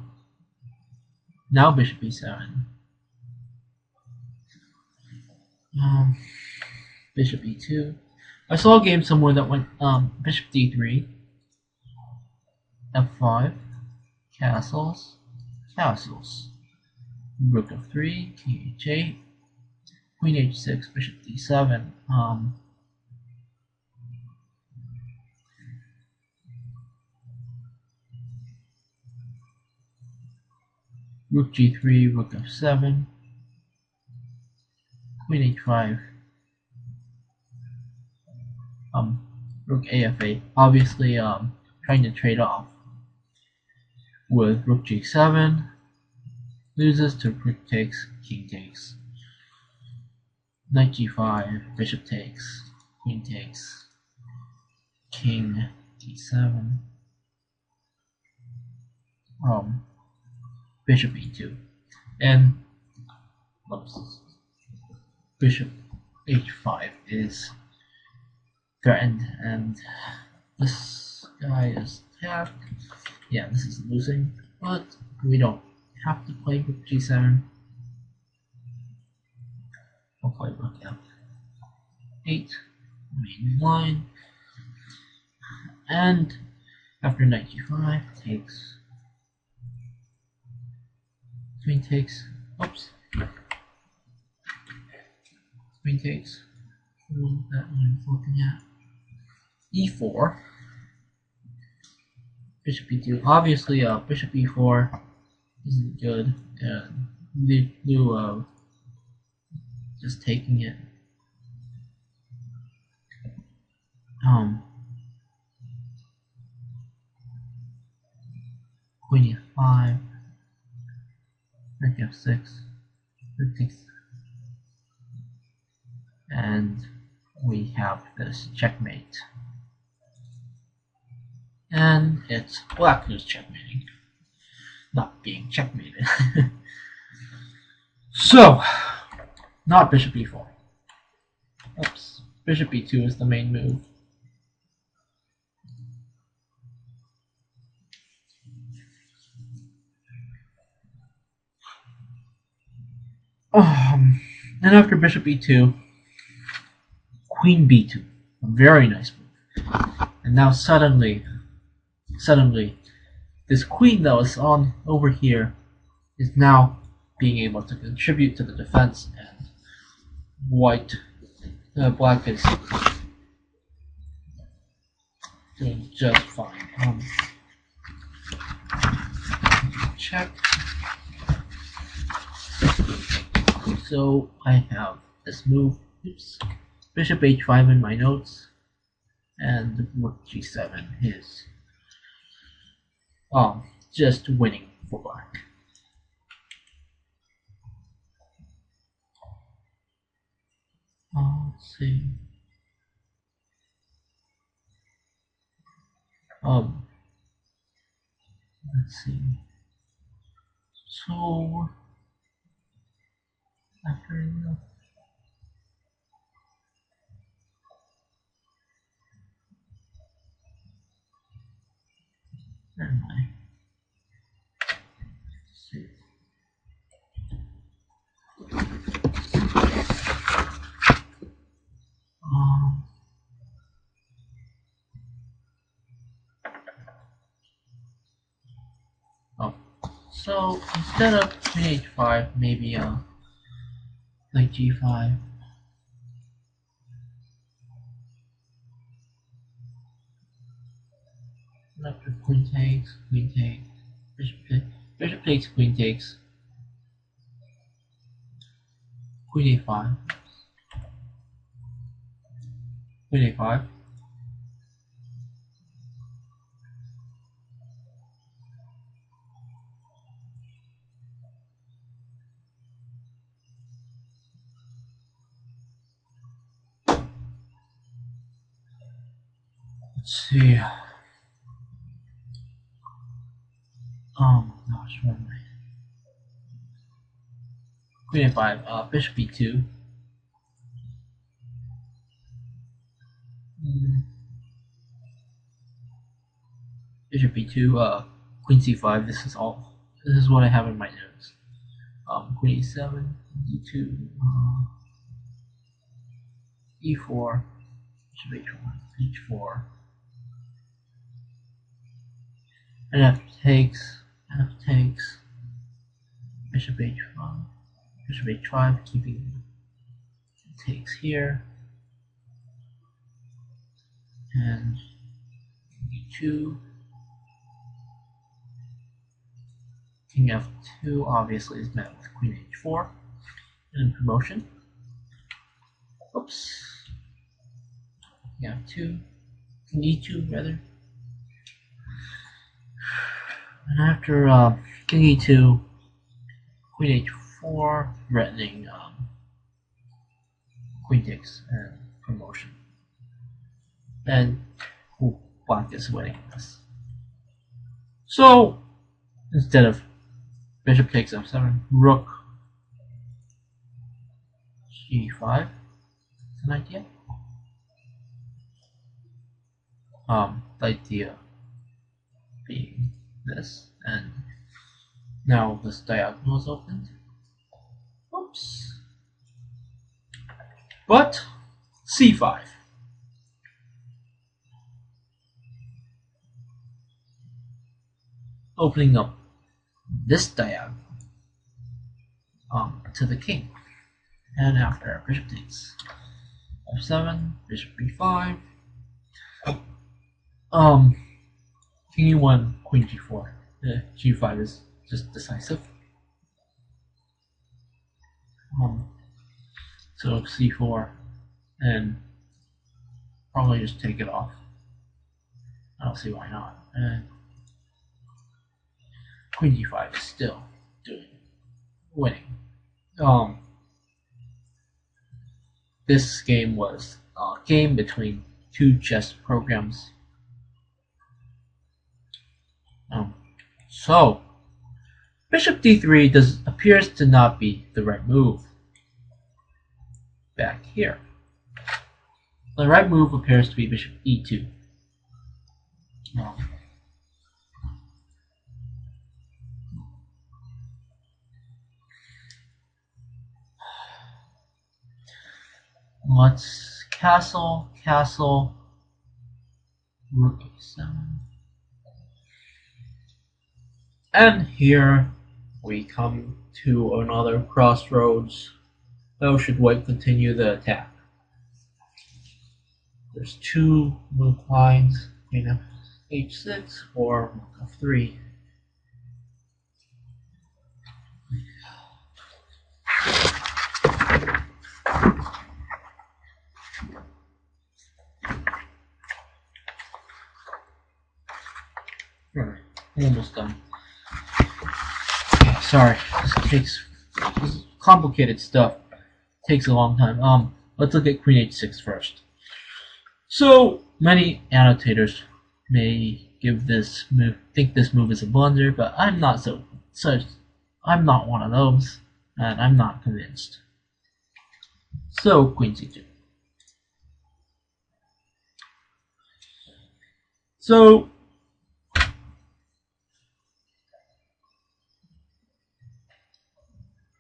Now Bishop E7. Bishop E2. I saw a game somewhere that went Bishop D3, F5, castles, castles, Rook F3, King H8, Queen H6, Bishop D7. Rook G3, Rook F7, Queen H5, Rook AF8. Obviously, trying to trade off with Rook G7, loses to Rook takes, King takes, Knight G5, Bishop takes, Queen takes, King D7, Bishop E2, and Bishop H5 is threatened, and this guy is tapped. Yeah, this is losing, but we don't have to play Rook G7. We'll play Rook F8, main line, and after Knight G5 takes, Queen takes, oops, Queen takes, that I'm looking at, E4, Bishop E2. Obviously, Bishop E4 isn't good, and Liu just taking it. Queen E5, Rook F6, Rook takes, and we have this checkmate. And it's black who's checkmating, not being checkmated. So, not Bishop E4. Oops, Bishop E2 is the main move. And after Bishop E2, Queen B2, a very nice move. And now suddenly, this queen that was on over here is now being able to contribute to the defense, and black is doing just fine. Check. So I have this move, oops, Bishop H5 in my notes, and Rook G7 is just winning for black. Let's see. Let's see. So after never mind. Let's see. So instead of Queen H5, maybe Knight G5. After Queen takes, Bishop takes, Queen takes, Queen A5, Queen A5, Let's see. Gosh, what am I? Queen a5, bishop b2. Bishop b2, queen c5. This is all. This is what I have in my notes. Queen e7, d2, e4, bishop h1, h4, and f takes, bishop h5, bishop h5, keeping takes here, and e2, king f2 obviously is met with queen h4, and promotion. Oops. King f2, king e2 rather. And after king e2, queen h4, threatening queen takes and promotion. And black is winning this. So instead of bishop takes f7, rook g5 is an idea. The idea being this, and now this diagonal is opened. Oops. But c5. Opening up this diagonal to the king. And after bishop takes f7, bishop b5, king e1, queen g4. G5 is just decisive. So c4, and probably just take it off. I don't see why not. And queen g5 is still winning. This game was a game between two chess programs. So bishop d3 appears to not be the right move. Back here, the right move appears to be bishop e2. Let's castle, rook a7. And here we come to another crossroads. How should white continue the attack? There's two move lines, queen h6 or rook f3. Alright, almost done. Sorry, this complicated stuff. Takes a long time. Let's look at queen h6 first. So many annotators may think this move is a blunder, but I'm not I'm not one of those, and I'm not convinced. So queen c2. So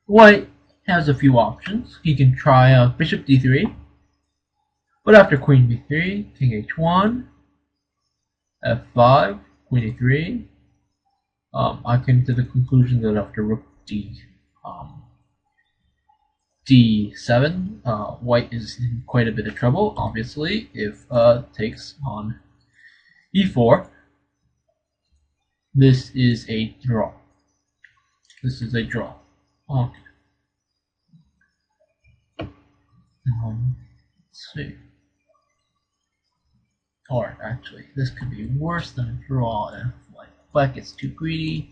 white has a few options. He can try bishop d3, but after queen b3, king h1, f5, queen e3, I came to the conclusion that after rook d7, white is in quite a bit of trouble, obviously, if takes on e4. This is a draw. Okay. Let's see. Or actually, this could be worse than a draw if black gets too greedy.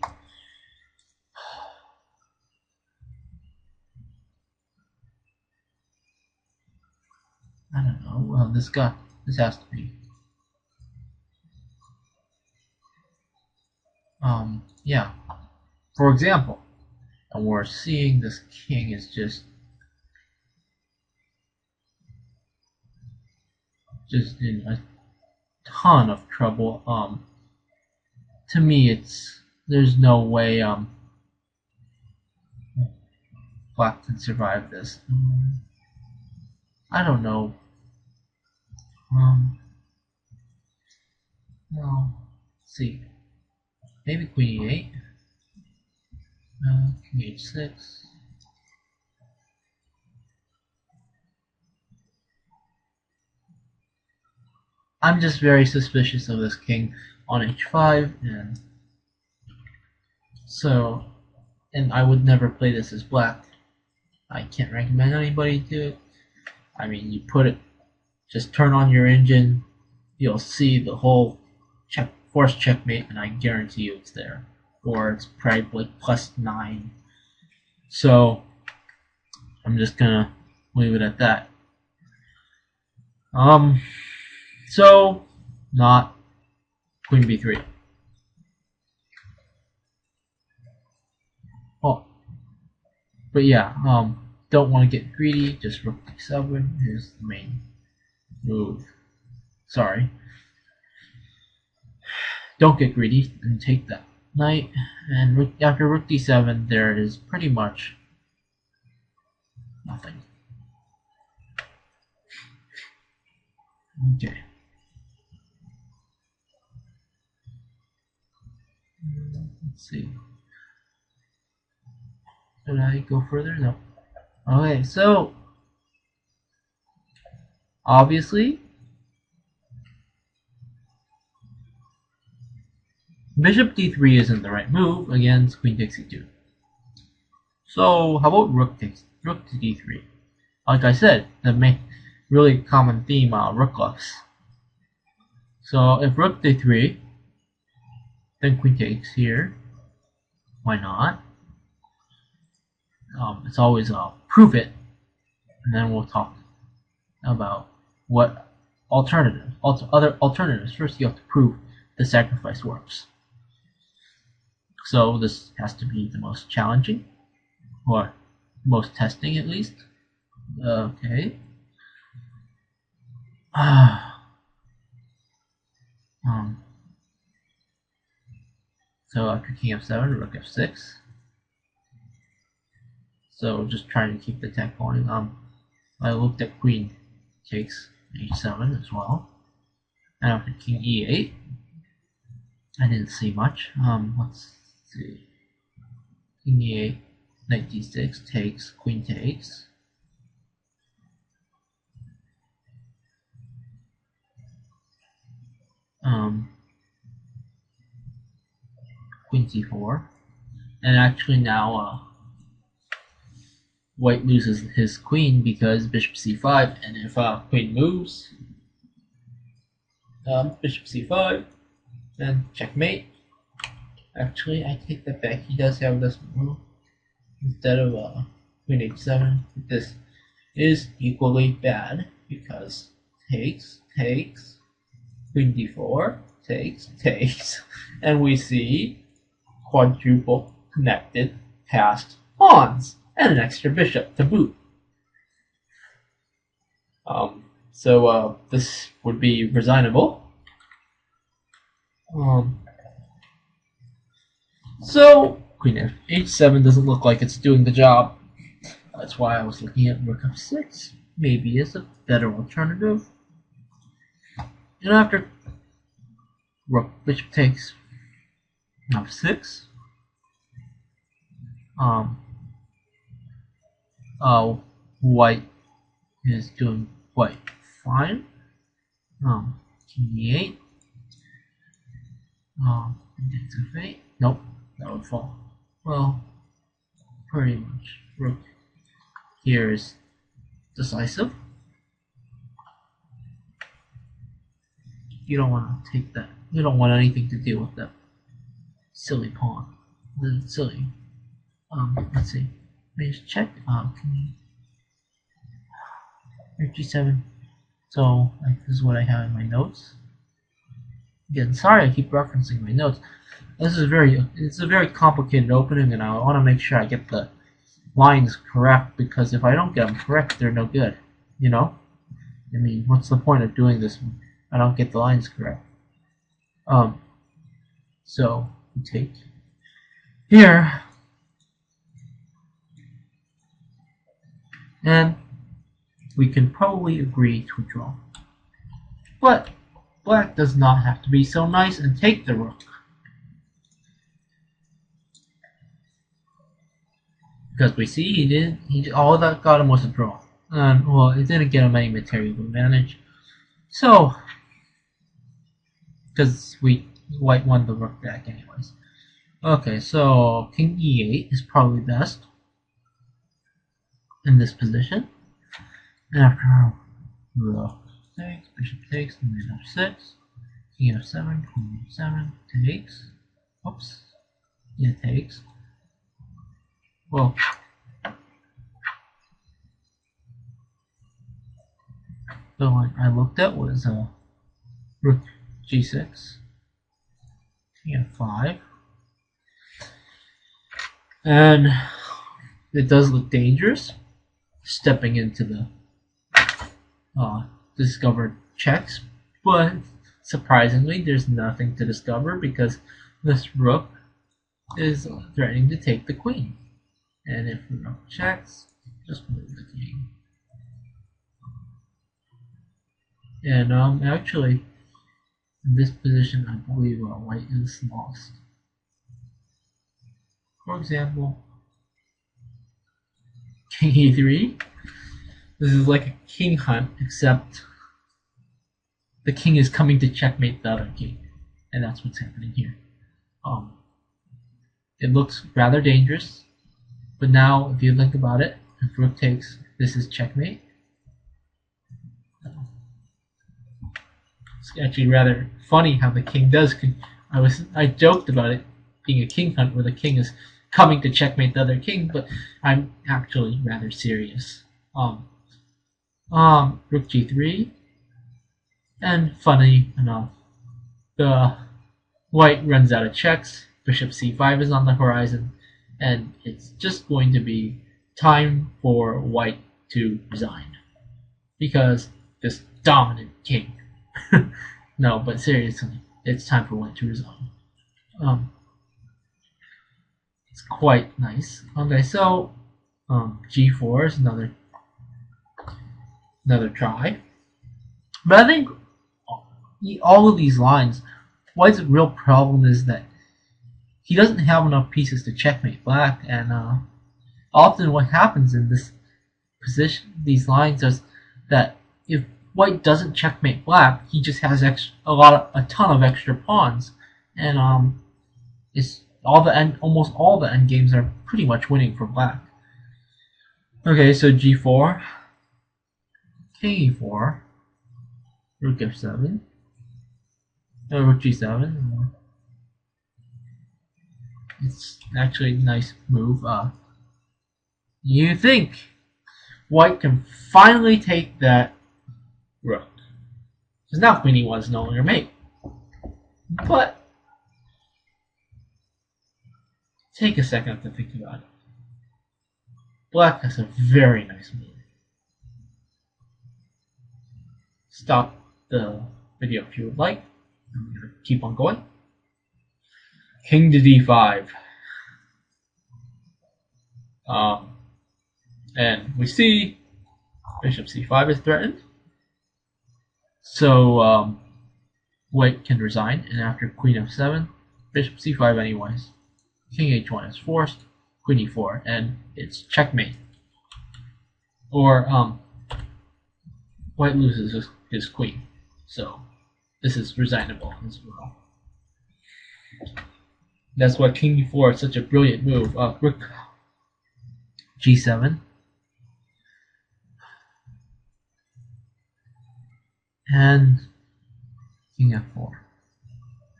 I don't know. Well, this has to be yeah. For example, and we're seeing this king is just in a ton of trouble. To me, there's no way Black can survive this. I don't know. No. Let's see. Maybe Queen E8. King H6. I'm just very suspicious of this king on H5, and I would never play this as black. I can't recommend anybody do it. I mean, you just turn on your engine, you'll see the whole force checkmate, and I guarantee you it's there. Or it's probably like +9. So, I'm just gonna leave it at that. So, not Queen B3. Oh, but yeah, don't want to get greedy, just Rook D7 is the main move. Sorry. Don't get greedy and take that knight, and after Rook D7 there is pretty much nothing. Okay. Let's see. Should I go further? No. Okay, so obviously Bishop D3 isn't the right move against Queen takes E2. So how about Rook to D3? Like I said, the main really common theme rookless. So if Rook D3, then Queen takes here. Why not? It's always prove it, and then we'll talk about what other alternatives. First, you have to prove the sacrifice works. So this has to be the most challenging, or most testing at least. Okay. So after King F7, Rook F6. So just trying to keep the attack going. I looked at Queen takes H7 as well. And after King E8, I didn't see much. Let's see. King E8, Knight D6 takes, Queen takes. Queen C4. And actually now White loses his queen because Bishop C5, and if Queen moves, Bishop C5, then checkmate. Actually, I take that back. He does have this move instead of Queen H7. This is equally bad because takes, Queen D4, takes, and we see quadruple connected passed pawns and an extra bishop to boot. So this would be resignable. So Queen H7 doesn't look like it's doing the job. That's why I was looking at Rook F6. Maybe it's a better alternative. And after Rook Bishop takes F6. White is doing quite fine. King E8. Takes F8. Nope, that would fall. Well, pretty much. Rook here is decisive. You don't want to take that. You don't want anything to do with that silly pawn. Silly. Let's see. Let me just check. G7. So this is what I have in my notes. Again, sorry I keep referencing my notes. It's a very complicated opening, and I want to make sure I get the lines correct, because if I don't get them correct, they're no good. You know? I mean, what's the point of doing this when I don't get the lines correct? So we take here, and we can probably agree to a draw. But black does not have to be so nice and take the rook, because we see all that got him was a draw. And well, it didn't get him any material advantage. So, because white won the rook back anyways. Okay, so king e8 is probably best in this position. After rook takes, bishop takes, and then f6, king f7, queen f7 takes. Oops, it takes. Well, the one I looked at was rook g6, king f5, and it does look dangerous, stepping into the discovered checks, but surprisingly there's nothing to discover, because this rook is threatening to take the queen, and if the rook checks, just move the king. And actually, in this position, I believe white is lost. For example, king e3. This is like a king hunt, except the king is coming to checkmate the other king, and that's what's happening here. It looks rather dangerous, but now if you think about it, if rook takes, this is checkmate. It's actually rather funny how the king does. I joked about it being a king hunt where the king is coming to checkmate the other king, but I'm actually rather serious. Rook g3, and funny enough, the white runs out of checks. Bishop c5 is on the horizon, and it's just going to be time for white to resign, because this dominant king. No, but seriously, it's time for white to resign. It's quite nice. Okay, so g4 is another try, but I think all of these lines, white's real problem is that he doesn't have enough pieces to checkmate black, and often what happens in this position, these lines, is that if white doesn't checkmate black, he just has a ton of extra pawns, and almost all the end games are pretty much winning for black. Okay, so g4, king e4, rook f7, rook g7. It's actually a nice move. You think white can finally take that rook, because now queen e1 is no longer mate. But take a second to think about it. Black has a very nice move. Stop the video if you would like. I'm going to keep on going. King to d5. And we see bishop c5 is threatened. So white can resign, and after queen f7, bishop c5 anyways. King h1 is forced, queen e4, and it's checkmate. Or white loses his queen. So this is resignable as well. That's why king e4 is such a brilliant move. Rook g7. And king f4.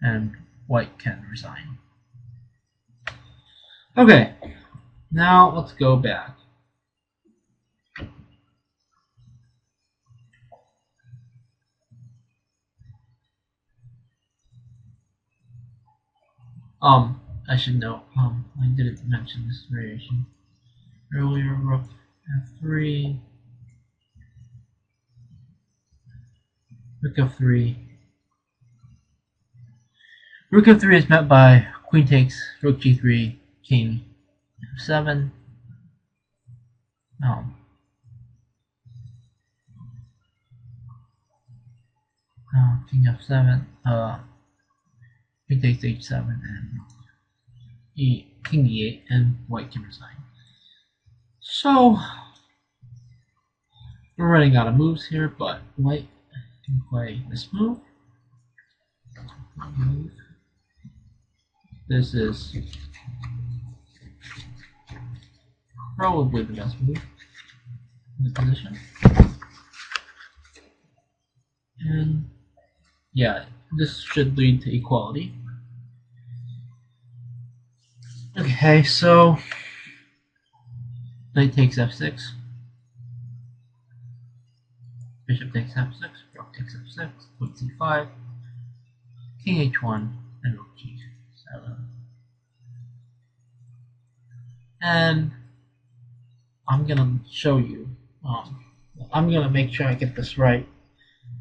And white can resign. Okay, now let's go back. I should note, I didn't mention this variation earlier. Rook f3, rook f3. Rook f3 is met by queen takes, rook g3, king f7. Um, King f7, queen takes h7, and king e8, and white can resign. So, we're running out of moves here, but white can play this move. This is probably the best move in the position. And yeah, this should lead to equality. Okay, so knight takes f6, bishop takes f6, rook takes f6, queen c5, king h1, and rook g7. And I'm gonna show you. I'm gonna make sure I get this right.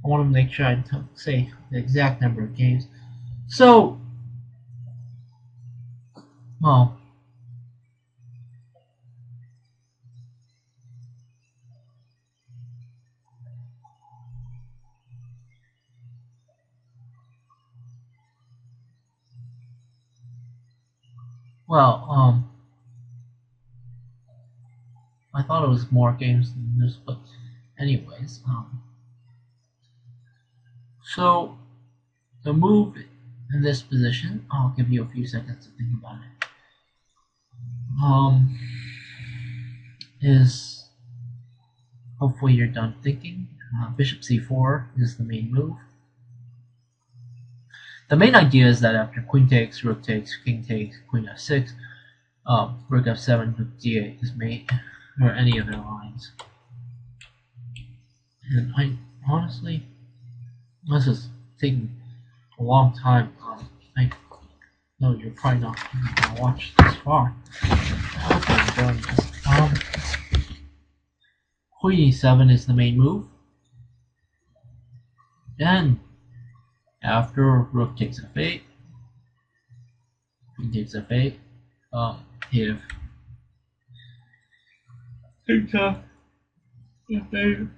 I want to make sure I say the exact number of games. So, well, well, I thought it was more games than this, but anyways, so the move in this position, I'll give you a few seconds to think about it. Is hopefully you're done thinking. Bishop c4 is the main move. The main idea is that after queen takes, rook takes, king takes, queen f6, rook f7, rook d8 is mate, or any other lines. And I honestly, this is taking a long time. I know you're probably not going to watch this far. I hope you're enjoying this. Queen e7 is the main move. Then, after rook takes f8, queen takes f8, if f8,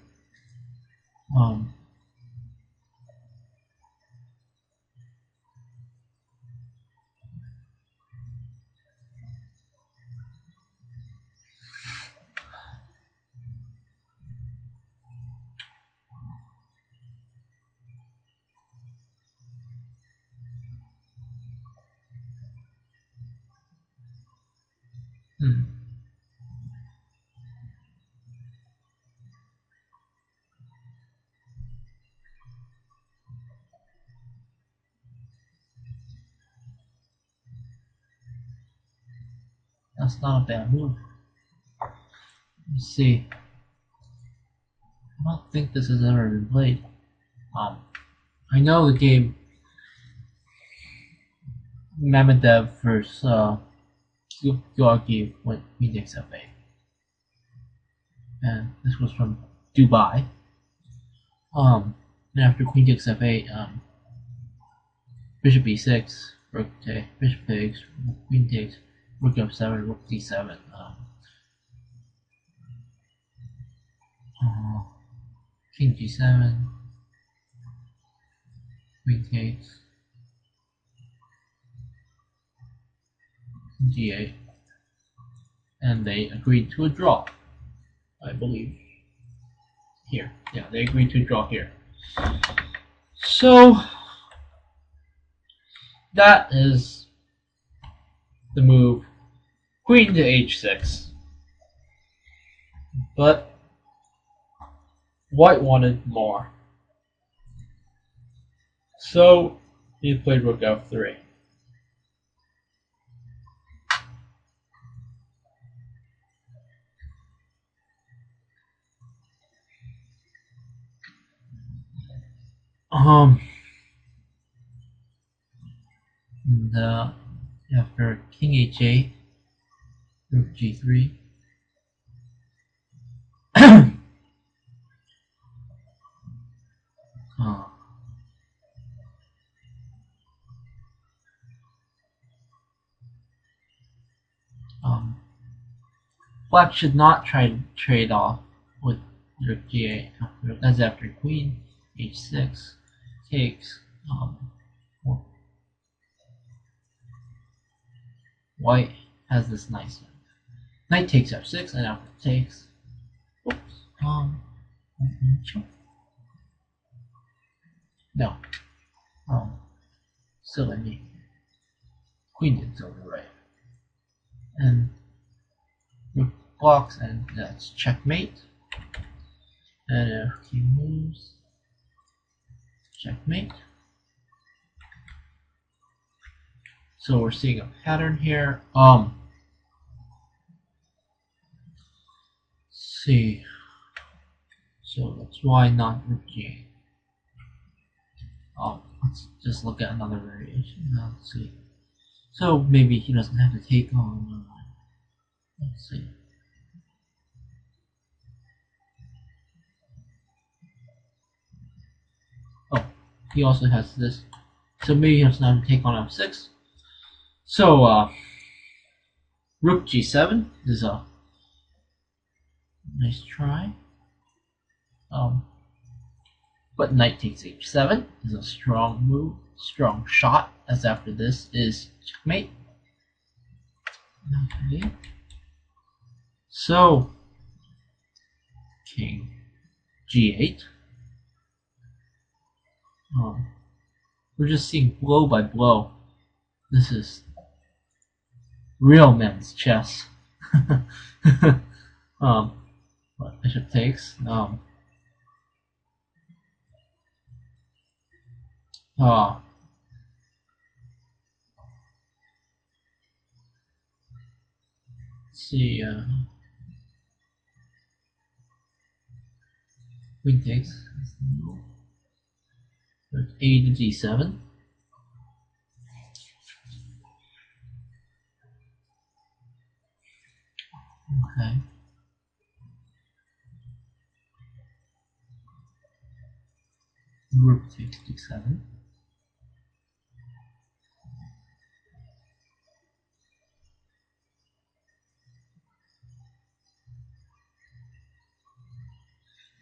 that's not a bad move. You see, I don't think this has ever been played. I know the game Mamadev versus Georgiev went queen takes f8, and this was from Dubai. And after queen takes f8, bishop e6, rook takes, bishop takes, queen takes, rook f7, rook d7. King g7, queen takes, g8, and they agreed to a draw, I believe. Here, yeah, they agreed to a draw here. So that is the move queen to h6, but white wanted more, so he played rook f3. And, king h8, rook g3. uh, um, Black should not try to trade off with rook g8 as after queen h6 takes. White has this nice one. Knight takes f6 and after takes. Oops. No. Silly me. Queen didn't go to the right. And rook blocks, and that's checkmate. And if he moves, checkmate. So we're seeing a pattern here. Let's see. So that's why not rook g8. Let's just look at another variation. Let's see. So maybe he doesn't have to take on. Let's see. Oh, he also has this. So maybe he doesn't have to take on f6. So rook g7 is a nice try. But knight takes h7 is a strong move, strong shot, as after this is checkmate. Okay. So king g8. We're just seeing blow by blow. This is real men's chess. Bishop takes. Let's see. Queen takes. A to g7. Okay. Rook takes d7.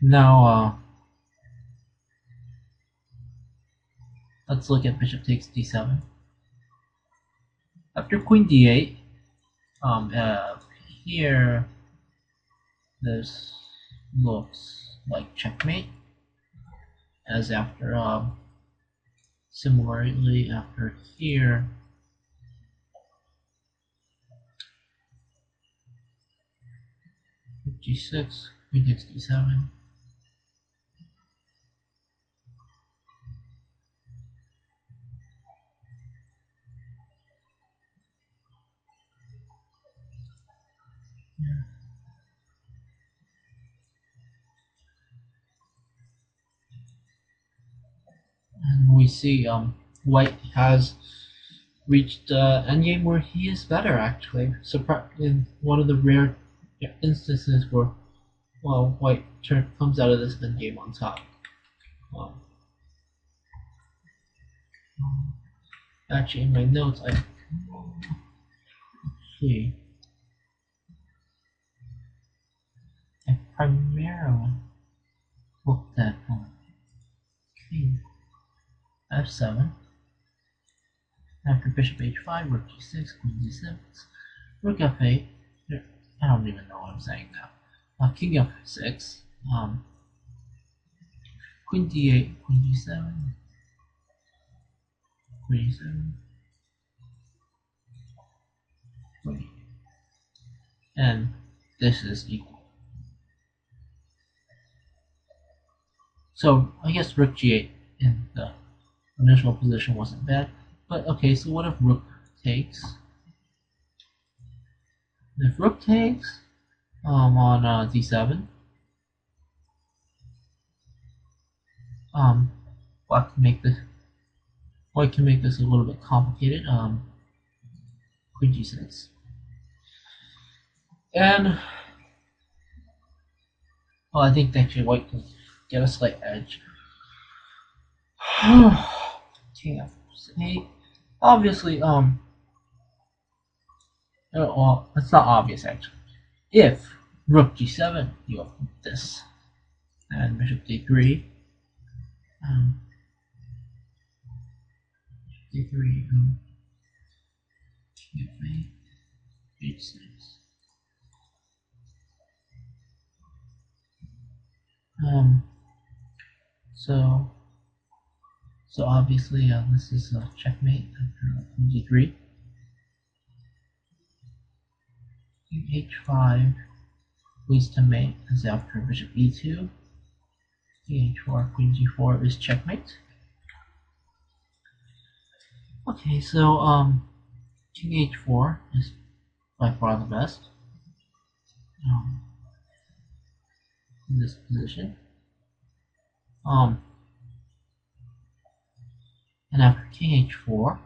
Now, let's look at bishop takes d7. After queen d8, here this looks like checkmate, as after similarly after here g6, queen takes d7. And we see white has reached the endgame where he is better, actually. In one of the rare instances where white comes out of this endgame on top. Actually, in my notes, I primarily looked at king f7. After bishop h5, rook g6, queen g6, rook f8. I don't even know what I'm saying now. King f6, queen d8, queen g7, queen e7, queen e8. And this is equal. So I guess rook g8 in the initial position wasn't bad. But okay, so what if rook takes? If rook takes on d7, white can make this a little bit complicated. Queen G6. And well, I think actually white can get a slight edge. King F8. Obviously, well, it's not obvious actually. If Rook G7, you have this, and Bishop D3, D3, King F8, H6. So obviously, this is a checkmate after G3. King H5 leads to mate is after Bishop E2. King H4, Queen G4 is checkmate. Okay, so King H4 is by far the best in this position. And after King H4,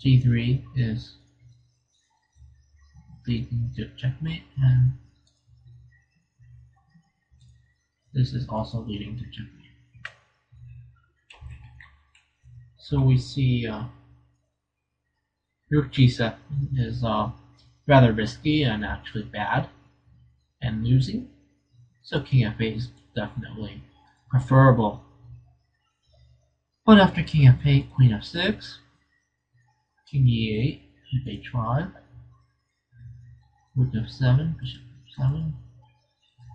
G3 is leading to checkmate, and this is also leading to checkmate. So we see Rook G7 is rather risky and actually bad and losing. So King F8 is definitely preferable. But after King F8, Queen F6, King E8, Bishop H5, Rook F7, Bishop F7,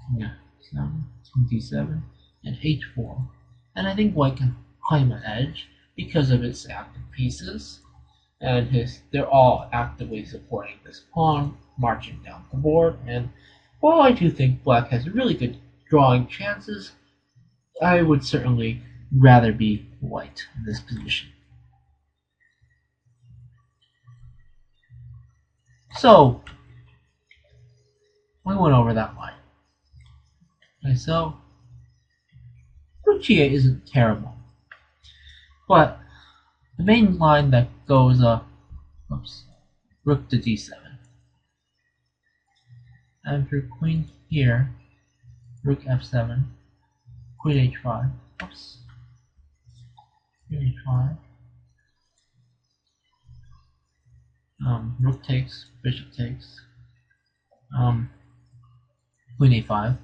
King F7, King D7, and H4. And I think white can claim an edge because of its active pieces, and they're all actively supporting this pawn, marching down the board. And while I do think black has really good drawing chances, I would certainly rather be white in this position. So we went over that line. Okay, so Rook G8 isn't terrible, but the main line that goes Rook to D7. After Queen here, Rook F7, Queen H5, Queen H5, Rook takes, Bishop takes, Queen A5,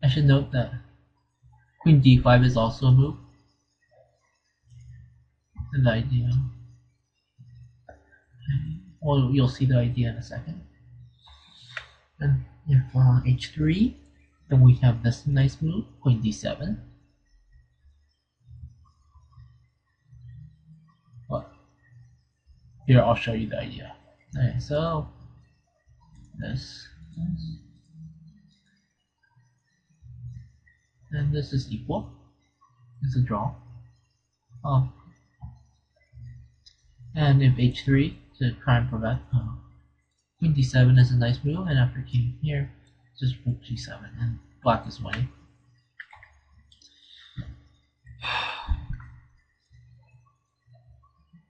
I should note that Queen D5 is also a move. And the idea, well, you'll see the idea in a second. And if H3, then we have this nice move, Queen D7. But here I'll show you the idea. Okay, so this, and this is equal. It's a draw. And if H3 to try and prevent Queen D7 is a nice move, and after King here, just Rook G7, and black is winning.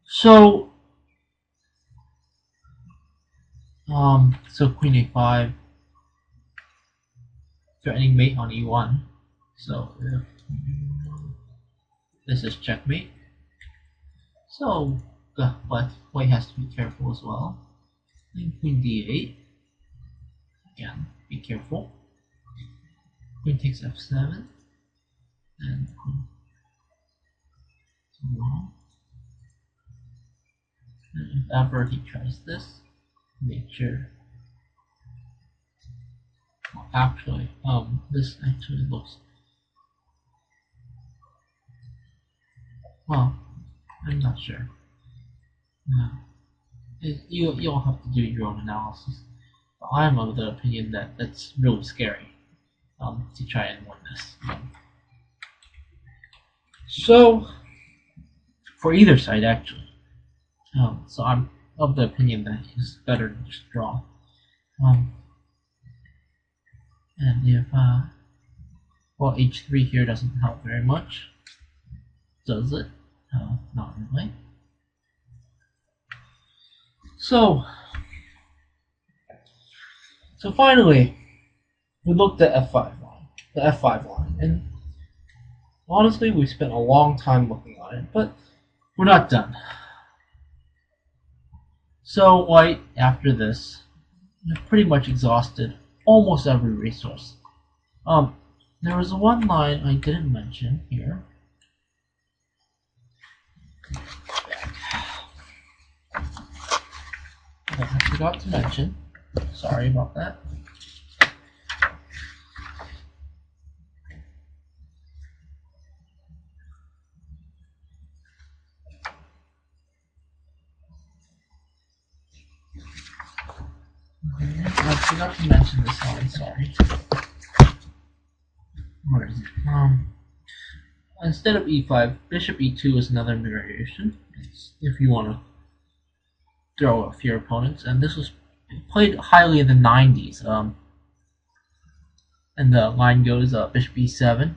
So, so Queen A5, threatening mate on E1. So if this is checkmate. So white has to be careful as well. And Queen D8. Again, be careful. Queen takes F7, and Queen to and if ever he tries this, make sure. Well, actually, this actually looks. Well, I'm not sure. No. You'll have to do your own analysis. But I'm of the opinion that that's really scary to try and win this. So, for either side actually, So I'm of the opinion that it's better to just draw. And if well, h3 here doesn't help very much, does it? Not really. So finally, we looked at f5 line, the f5 line, and honestly, we spent a long time looking on it, but we're not done. So white, after this, pretty much exhausted almost every resource. There was one line I didn't mention here. That I forgot to mention. Sorry about that. I forgot to mention this line, sorry. Where is it? Instead of e5, bishop e2 is another variation, if you want to throw off your opponents, and this was played highly in the 90s. And the line goes bishop e7,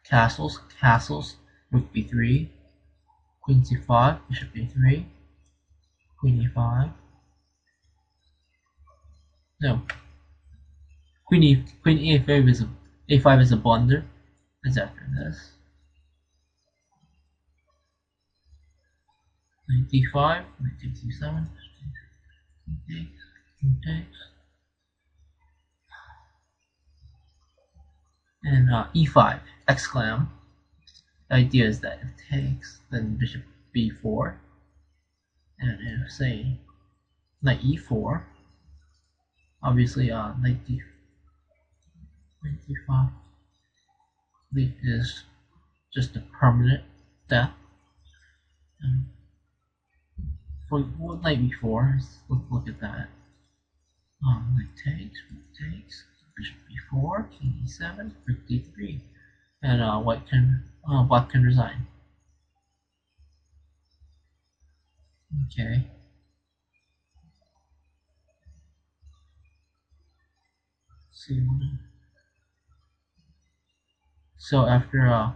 castles, rook b3, queen c5, bishop a3, queen e5. No, queen a5 is a blunder. It's after this. Knight d5, knight takes e7, takes, and e5, exclam. The idea is that if takes, then bishop b4, and if say knight e4, obviously knight d5 is just a permanent death. And for knight b4, let's look at that. Knight takes, bishop b4, king e7, rook d3, and black can resign. Okay. Let's see. So after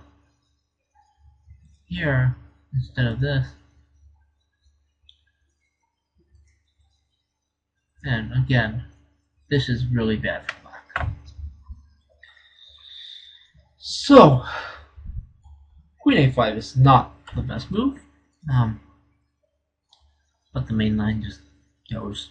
here, instead of this, and again, this is really bad for black. So queen a5 is not the best move, but the main line just goes.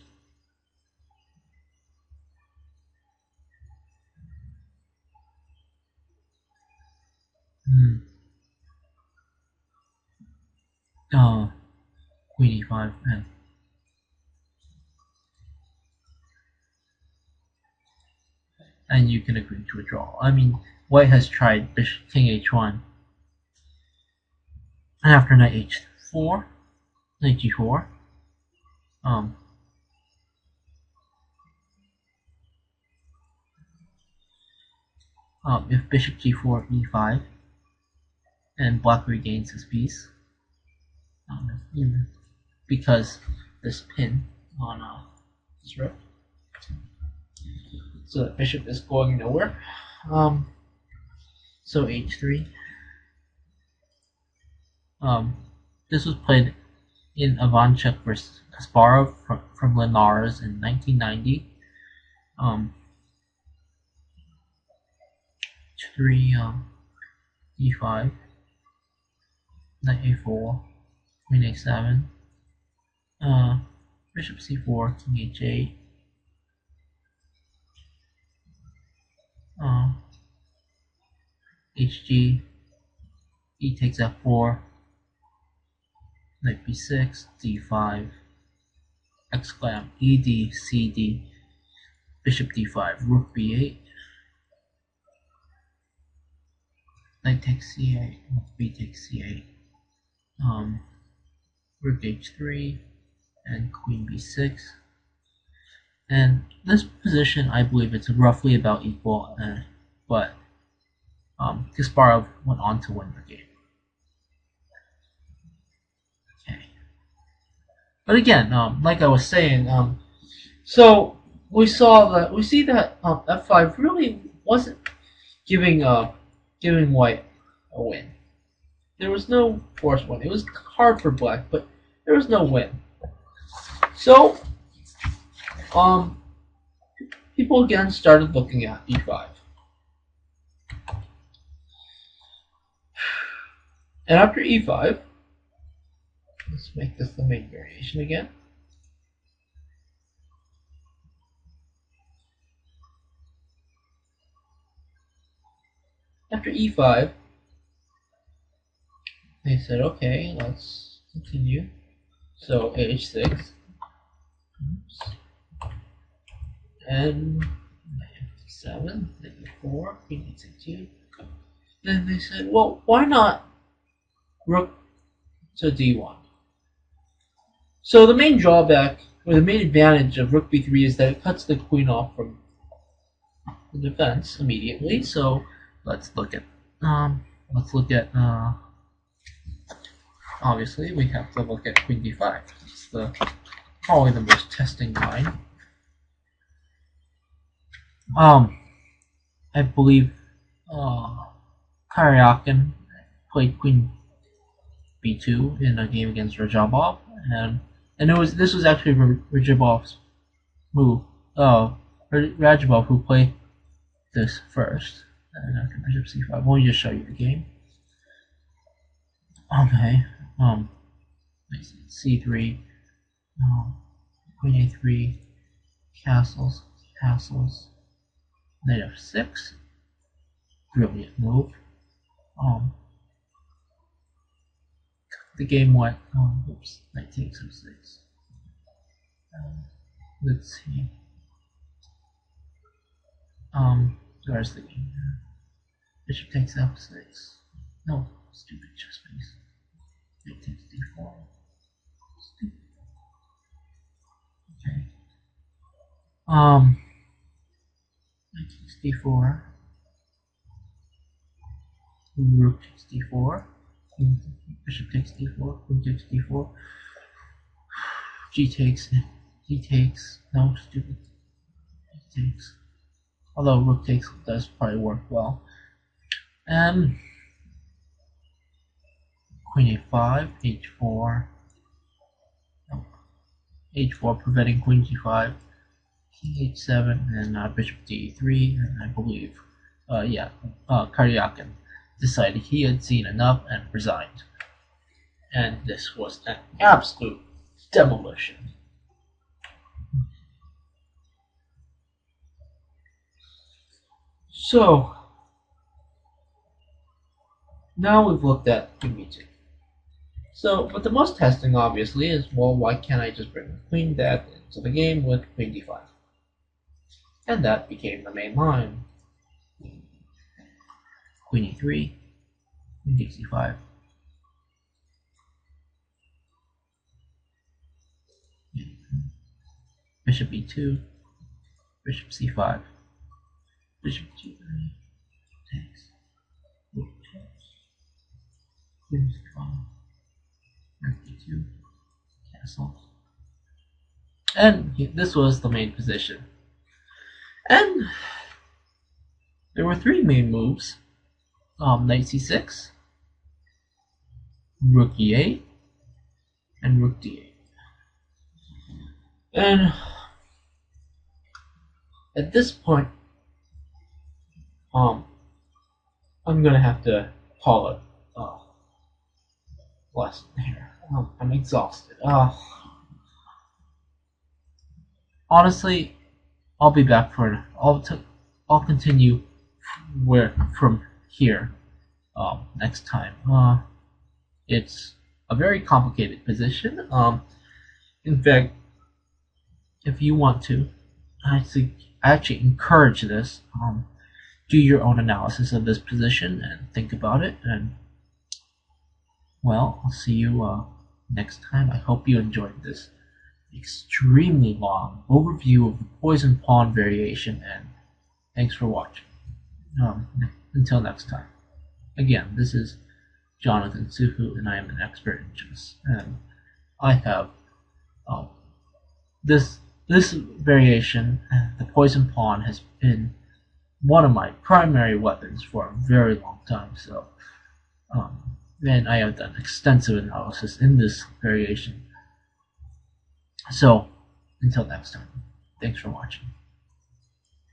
Queen e5 and you can agree to a draw. I mean, white has tried bishop king h1, and after knight h4, knight g4, if bishop g4 e5, and black regains his piece, because this pin on this rook, so the bishop is going nowhere. So h3. This was played in Ivanchuk versus Kasparov from Linares in 1990. H3, e5, knight a4, queen a7, bishop c4, king h8, hg, e takes f4, knight b6, d5, exclam, ed, cd, bishop d5, rook b8, knight takes c8, rook b takes c8, rook h3, and queen b6. And this position, I believe it's roughly about equal, but Kasparov went on to win the game. But again, like I was saying, so we see that f5 really wasn't giving giving white a win. There was no forced win. It was hard for black, but there was no win. So people again started looking at e5. And after e5, let's make this the main variation again. After e5, they said, okay, let's continue. So h6, oops, and f7, f4, queen e2. Then they said, well, why not rook to d1? So the main drawback, or the main advantage of rook b3 is that it cuts the queen off from the defense immediately. So let's look at obviously we have to look at queen d5. It's probably the most testing line. I believe Karyakin played queen b2 in a game against Rajabov, and this was actually Rajabov's move. Rajabov who played this first, and after bishop c5. Let me just show you the game. Okay, c3, queen a3, castles, knight f6. Brilliant move. The game went. Oops, knight takes f6. Let's see. Where's the game? Bishop takes f6. No, stupid chess piece. Knight takes d4. Stupid. Okay. Knight takes d4. Rook takes d4. Bishop takes d4. Queen takes d4. G takes. He takes. No, stupid. He takes. Although rook takes does probably work well. And queen a5, h4. No, h4 preventing queen g5. King h7 and bishop d3, and I believe, Karyakin decided he had seen enough and resigned. And this was an absolute demolition. So, now we've looked at queen b2. So, but the most testing obviously is, well, why can't I just bring the queen dead into the game with queen d5? And that became the main line. Queen e3, queen takes e5. Bishop e2, bishop c5, bishop g3, takes, rook takes, queen c5, rook e2, castle. And this was the main position. And there were three main moves. Knight c6, rook e8, and rook d8. And at this point, I'm gonna have to call it lesson here. I'm exhausted. Honestly, I'll be back for I'll continue from here next time. It's a very complicated position. In fact, if you want to, I actually encourage this. Do your own analysis of this position and think about it. And well, I'll see you next time. I hope you enjoyed this extremely long overview of the poison pawn variation. And thanks for watching. Until next time. Again, this is Jonathan Suhu, and I am an expert in chess. And I have Um, this variation, the poison pawn, has been one of my primary weapons for a very long time. So, and I have done extensive analysis in this variation. So, until next time, thanks for watching.